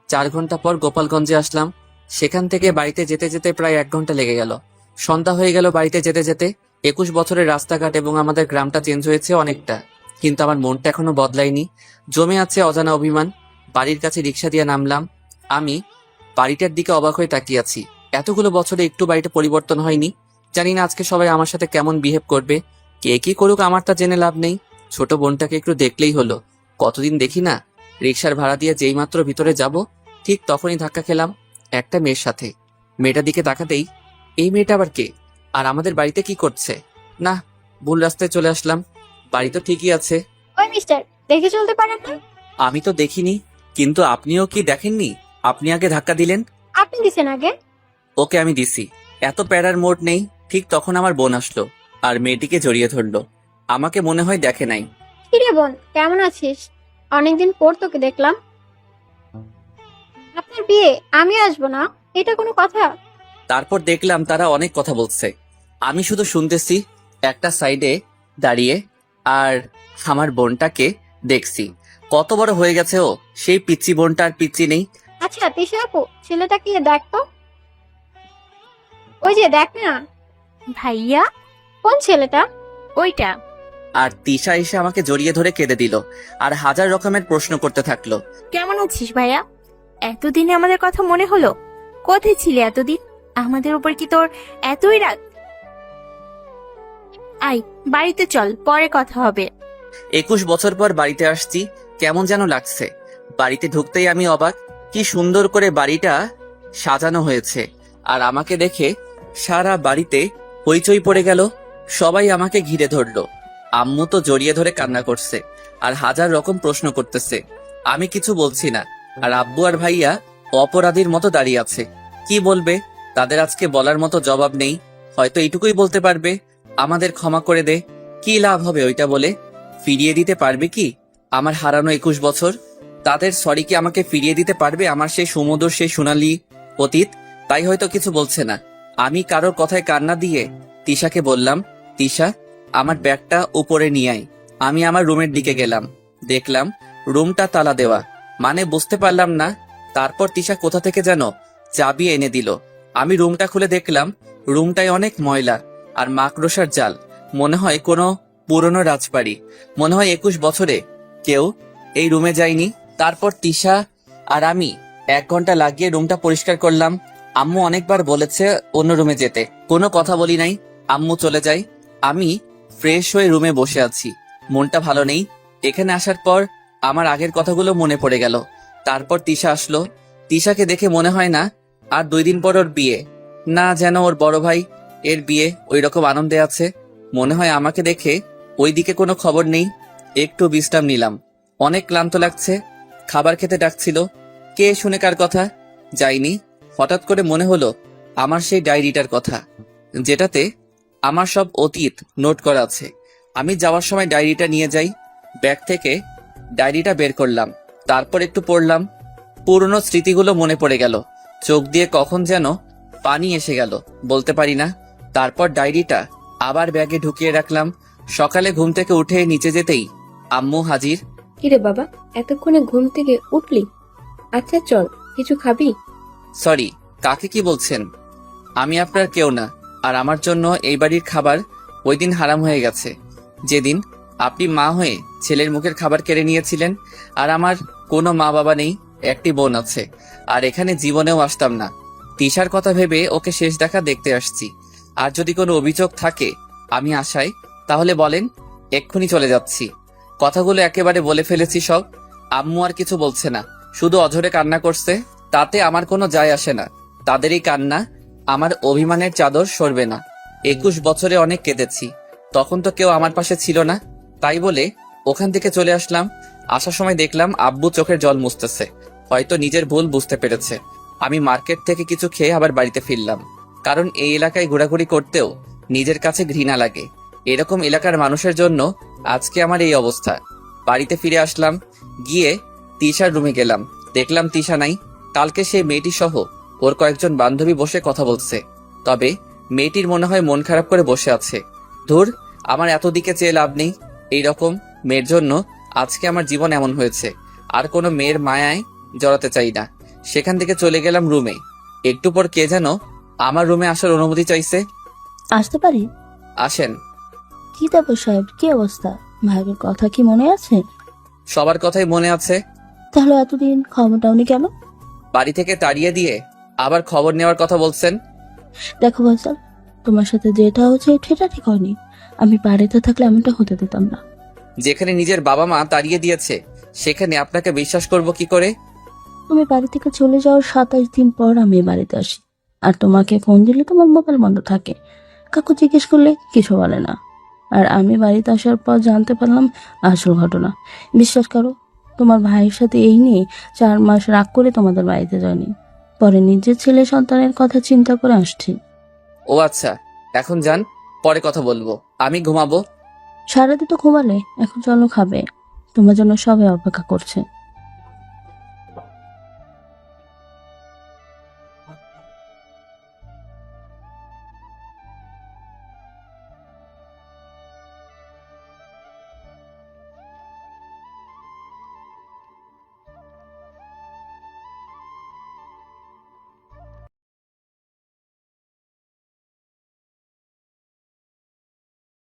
4 ঘন্টা পর গোপালগঞ্জে আসলাম। সেখান থেকে বাড়িতে যেতে যেতে প্রায় 1 ঘন্টা লেগে গেল। সন্ধ্যা হয়ে গেল বাড়িতে যেতে যেতে। 21 বছরের রাস্তাঘাট এবং আমাদের গ্রামটা চেঞ্জ হয়েছে অনেকটা, কিন্তু আমার মনটা এখনো বদলায়নি। জমে আছে অজানা অভিমান। বাড়ির কাছে রিক্সা দিয়ে নামলাম। আমি বাড়িটার দিকে অবাক হয়ে তাকিয়ে আছি। এতগুলো বছরে একটু বাড়িটা পরিবর্তন হয়নি। জানি না আজকে সবাই আমার সাথে কেমন বিহেভ করবে। কে কি করুক আমার তা জেনে লাভ নেই। ছোট বোনটাকে একটু দেখলেই হলো, কতদিন দেখি না। রিক্সার ভাড়া দিয়ে যেই মাত্র ভিতরে যাব, ঠিক তখনই ধাক্কা খেলাম একটা মেয়ের সাথে। মেয়েটার দিকে তাকাতেই, এই মেয়েটা আবার কে, আর আমাদের বাড়িতে কি করছে? না, ভুল রাস্তায় চলে আসলাম। বাড়ি তো ঠিকই আছে। ওই মিস্টার, দেখে চলতে পারেন না? আমি তো দেখিনি, কিন্তু আপনিও কি দেখেননি? আপনি আগে ধাক্কা দিলেন। আপনি দিছেন আগে। ওকে আমি দিছি, এত প্যারার মোড নেই। ঠিক তখন আমার বোন আসলো আর মেয়েটিকে জড়িয়ে ধরলো। আমাকে মনে হয় দেখে নাই। কিরে বোন, কেমন আছিস? অনেকদিন পর তোকে দেখলাম। আপনার বিয়ে আমি আসবো না, এটা কোনো কথা? তারপর দেখলাম তারা অনেক কথা বলছে, আমি শুধু শুনতেছি একটা সাইডে দাঁড়িয়ে। আর আমার বোনটাকে দেখছি, কত বড় হয়ে গেছে ও। সেই পিচ্চি বোনটা আর পিচ্চি নেই। আচ্ছা তিশা আপু, ছেলেটাকে দেখ তো। ওই যে দেখ না। ভাইয়া? কোন ছেলেটা? ওইটা। আর তিশা এসে আমাকে জড়িয়ে ধরে কেঁদে দিল আর হাজার রকমের প্রশ্ন করতে থাকলো। কেমন আছিস ভাইয়া? এতদিনে আমাদের কথা মনে হলো? কোথায় ছিলে এতদিন? আমাদের উপর কি তোর এতই রাগ? আয় বাড়িতে চল, পরে কথা হবে। 21 বছর পর বাড়িতে আসছি, কেমন যেন লাগছে। বাড়িতে ঢুকতেই আমি অবাক, কি সুন্দর করে বাড়িটা সাজানো হয়েছে। আর আমাকে দেখে সারা বাড়িতে হইচই পড়ে গেল, সবাই আমাকে ঘিরে ধরলো। আম্মু তো জড়িয়ে ধরে কান্না করছে আর হাজার রকম প্রশ্ন করতেছে। আমি কিছু বলছি না, আর আব্বু আর ভাইয়া অপরাধীর মতো দাঁড়িয়ে আছে। কি বলবে? তাদের আজকে বলার মতো জবাব নেই, হয়তো এইটুকুই বলতে পারবে, আমাদের ক্ষমা করে দে। কি লাভ হবে ওইটা বলে? ফিরিয়ে দিতে পারবে কি আমার হারানো 21 বছর? তাদের সরি কি আমাকে ফিরিয়ে দিতে পারবে আমার সেই সুমধুর, সেই সোনালী অতীত? তাই হয়তো কিছু বলছে না। আমি কারোর কথায় কান্না দিয়ে তিশাকে বললাম, তিশা আমার ব্যাগটা উপরে নিয়ে আয়। আমি আমার রুমের দিকে গেলাম, দেখলাম রুমটা তালা দেওয়া, মানে বুঝতে পারলাম না। তারপর তিশা কোথা থেকে যেন চাবি এনে দিল। আমি রুমটা খুলে দেখলাম রুমটায় অনেক ময়লা আর মাকড়সার জাল, মনে হয় কোনো পুরনো রাজবাড়ি। মনে হয় 21 বছরে কেউ এই রুমে যায়নি। তারপর তিশা আর আমি 1 ঘন্টা লাগিয়ে রুমটা পরিষ্কার করলাম। আম্মু অনেকবার বলেছে অন্য রুমে যেতে, কোনো কথা বলি নাই। আম্মু চলে যায়, আমি ফ্রেশ হয়ে রুমে বসে আছি, মনটা ভালো নেই। এখানে আসার পর আমার আগের কথাগুলো মনে পড়ে গেল। তারপর তিশা আসলো। তিশাকে দেখে মনে হয় না আর 2 দিন পর ওর বিয়ে, না যেন ওর বড় ভাই এর বিয়ে, ওই রকম আনন্দে আছে। মনে হয় আমাকে দেখে ওইদিকে কোনো খবর নেই। একটু বিশ্রাম নিলাম, অনেক ক্লান্ত লাগছে। খাবার খেতে ডাকছিল, কে শুনে কার কথা যায়নি। হঠাৎ করে মনে হলো আমার সেই ডায়েরিটার কথা, যেটাতে আমার সব অতীত নোট করা আছে। আমি যাওয়ার সময় ডায়েরিটা নিয়ে যাই, ব্যাগ থেকে ডায়েরিটা বের করলাম, তারপর একটু পড়লাম। পুরনো স্মৃতিগুলো মনে পড়ে গেল, চোখ দিয়ে কখন যেন পানি এসে গেল, বলতে পারি না। তারপর ডায়েরিটা আবার ব্যাগে ঢুকিয়ে রাখলাম। সকালে ঘুম থেকে উঠে নিচে যেতেই আম্মু হাজির। কিরে বাবা, এতক্ষণে ঘুম থেকে উঠলি? আচ্ছা চল, কিছু খাবি? সরি, কাকে কি বলছেন? আমি আপনার কেউ না, আর আমার জন্য এই বাড়ির খাবার ওই দিন হারাম হয়ে গেছে, যেদিন আপনি মা হয়ে ছেলের মুখের খাবার কেড়ে নিয়েছিলেন। আর আমার কোনো মা বাবা নেই, একটি বোন আছে, আর এখানে জীবনেও আসতাম না। তিশার কথা ভেবে ওকে শেষ দেখা দেখতে আসছি। আর যদি কোনো অভিযোগ থাকে আমি আশায়, তাহলে বলেন, এক্ষুনি চলে যাচ্ছি। কথাগুলো একেবারে বলে ফেলেছি সব। আম্মু আর কিছু বলছে না, শুধু অঝরে কান্না করছে। তাতে আমার কোনো যায় আসে না, তাদের এই কান্না আমার অভিমানের চাদর সরবে না। 21 বছরে অনেক কেঁদেছি, তখন তো কেউ আমার পাশে ছিল না, তাই বলে ওখান থেকে চলে আসলাম। আসার সময় দেখলাম আব্বু চোখের জল মুছতেছে, হয়তো নিজের ভুল বুঝতে পেরেছে। আমি মার্কেট থেকে কিছু খেয়ে আবার বাড়িতে ফিরলাম, কারণ এই এলাকায় ঘোরাঘুরি করতেও নিজের কাছে ঘৃণা লাগে। এরকম এলাকার মানুষের জন্য আজকে আমার এই অবস্থা। বাড়িতে ফিরে আসলাম, গিয়ে তিশার রুমে গেলাম, দেখলাম তিশা নাই। কালকে সেই মেয়েটি সহ ওর কয়েকজন বান্ধবী বসে কথা বলছে, তবে মেয়েটির মনে হয় মন খারাপ করে বসে আছে। ধুর, আমার এত দিকে চেয়ে লাভ নেই। এইরকম মেয়ের জন্য আজকে আমার জীবন এমন হয়েছে। আর কোনো মেয়ের মায়ায় জড়াতে চাই না। সেখান থেকে চলে গেলাম রুমে। একটু পর কে যেন আমার রুমে আসার অনুমতি চাইছে। আসতে পারি? আসেন। কি তারপর সাহেব, কি অবস্থা? ভাইয়ের কথা কি মনে আছে? সবার কথাই মনে আছে। তাহলে এতদিন খবরটা উনি কেন? বাড়ি থেকে তাড়িয়ে দিয়ে আবার খবর নেওয়ার কথা বলছেন। দেখো ফয়সাল, তোমার সাথে যেটা হচ্ছে সেটা ঠিক হয়নি। আমি বাড়িতে থাকলে এমনটা হতে দিতাম না। যেখানে নিজের বাবা মা তাড়িয়ে দিয়েছে সেখানে আপনাকে বিশ্বাস করব কি করে? তুমি বাড়ি থেকে চলে যাওয়ার 27 দিন পর আমি বাড়িতে আসি, আর তোমাকে ফোন দিলে তোমার মোবাইল বন্ধ থাকে, কাকু জিজ্ঞেস করলে কিছু বলে না। আর আমি বাড়িতে আসার পর জানতে পারলাম আসল ঘটনা। বিশ্বাস করো, তোমার ভাইয়ের সাথে এই নিয়ে 4 মাস রাগ করে তোমাদের বাড়িতে যায়নি, পরে নিজের ছেলে সন্তানের কথা চিন্তা করে আসছি। ও আচ্ছা, এখন যান, পরে কথা বলবো, আমি ঘুমাবো। সারাদিন তো ঘুমালে, এখন চলো খাবে। তোমার জন্য সবাই অপেক্ষা করছে।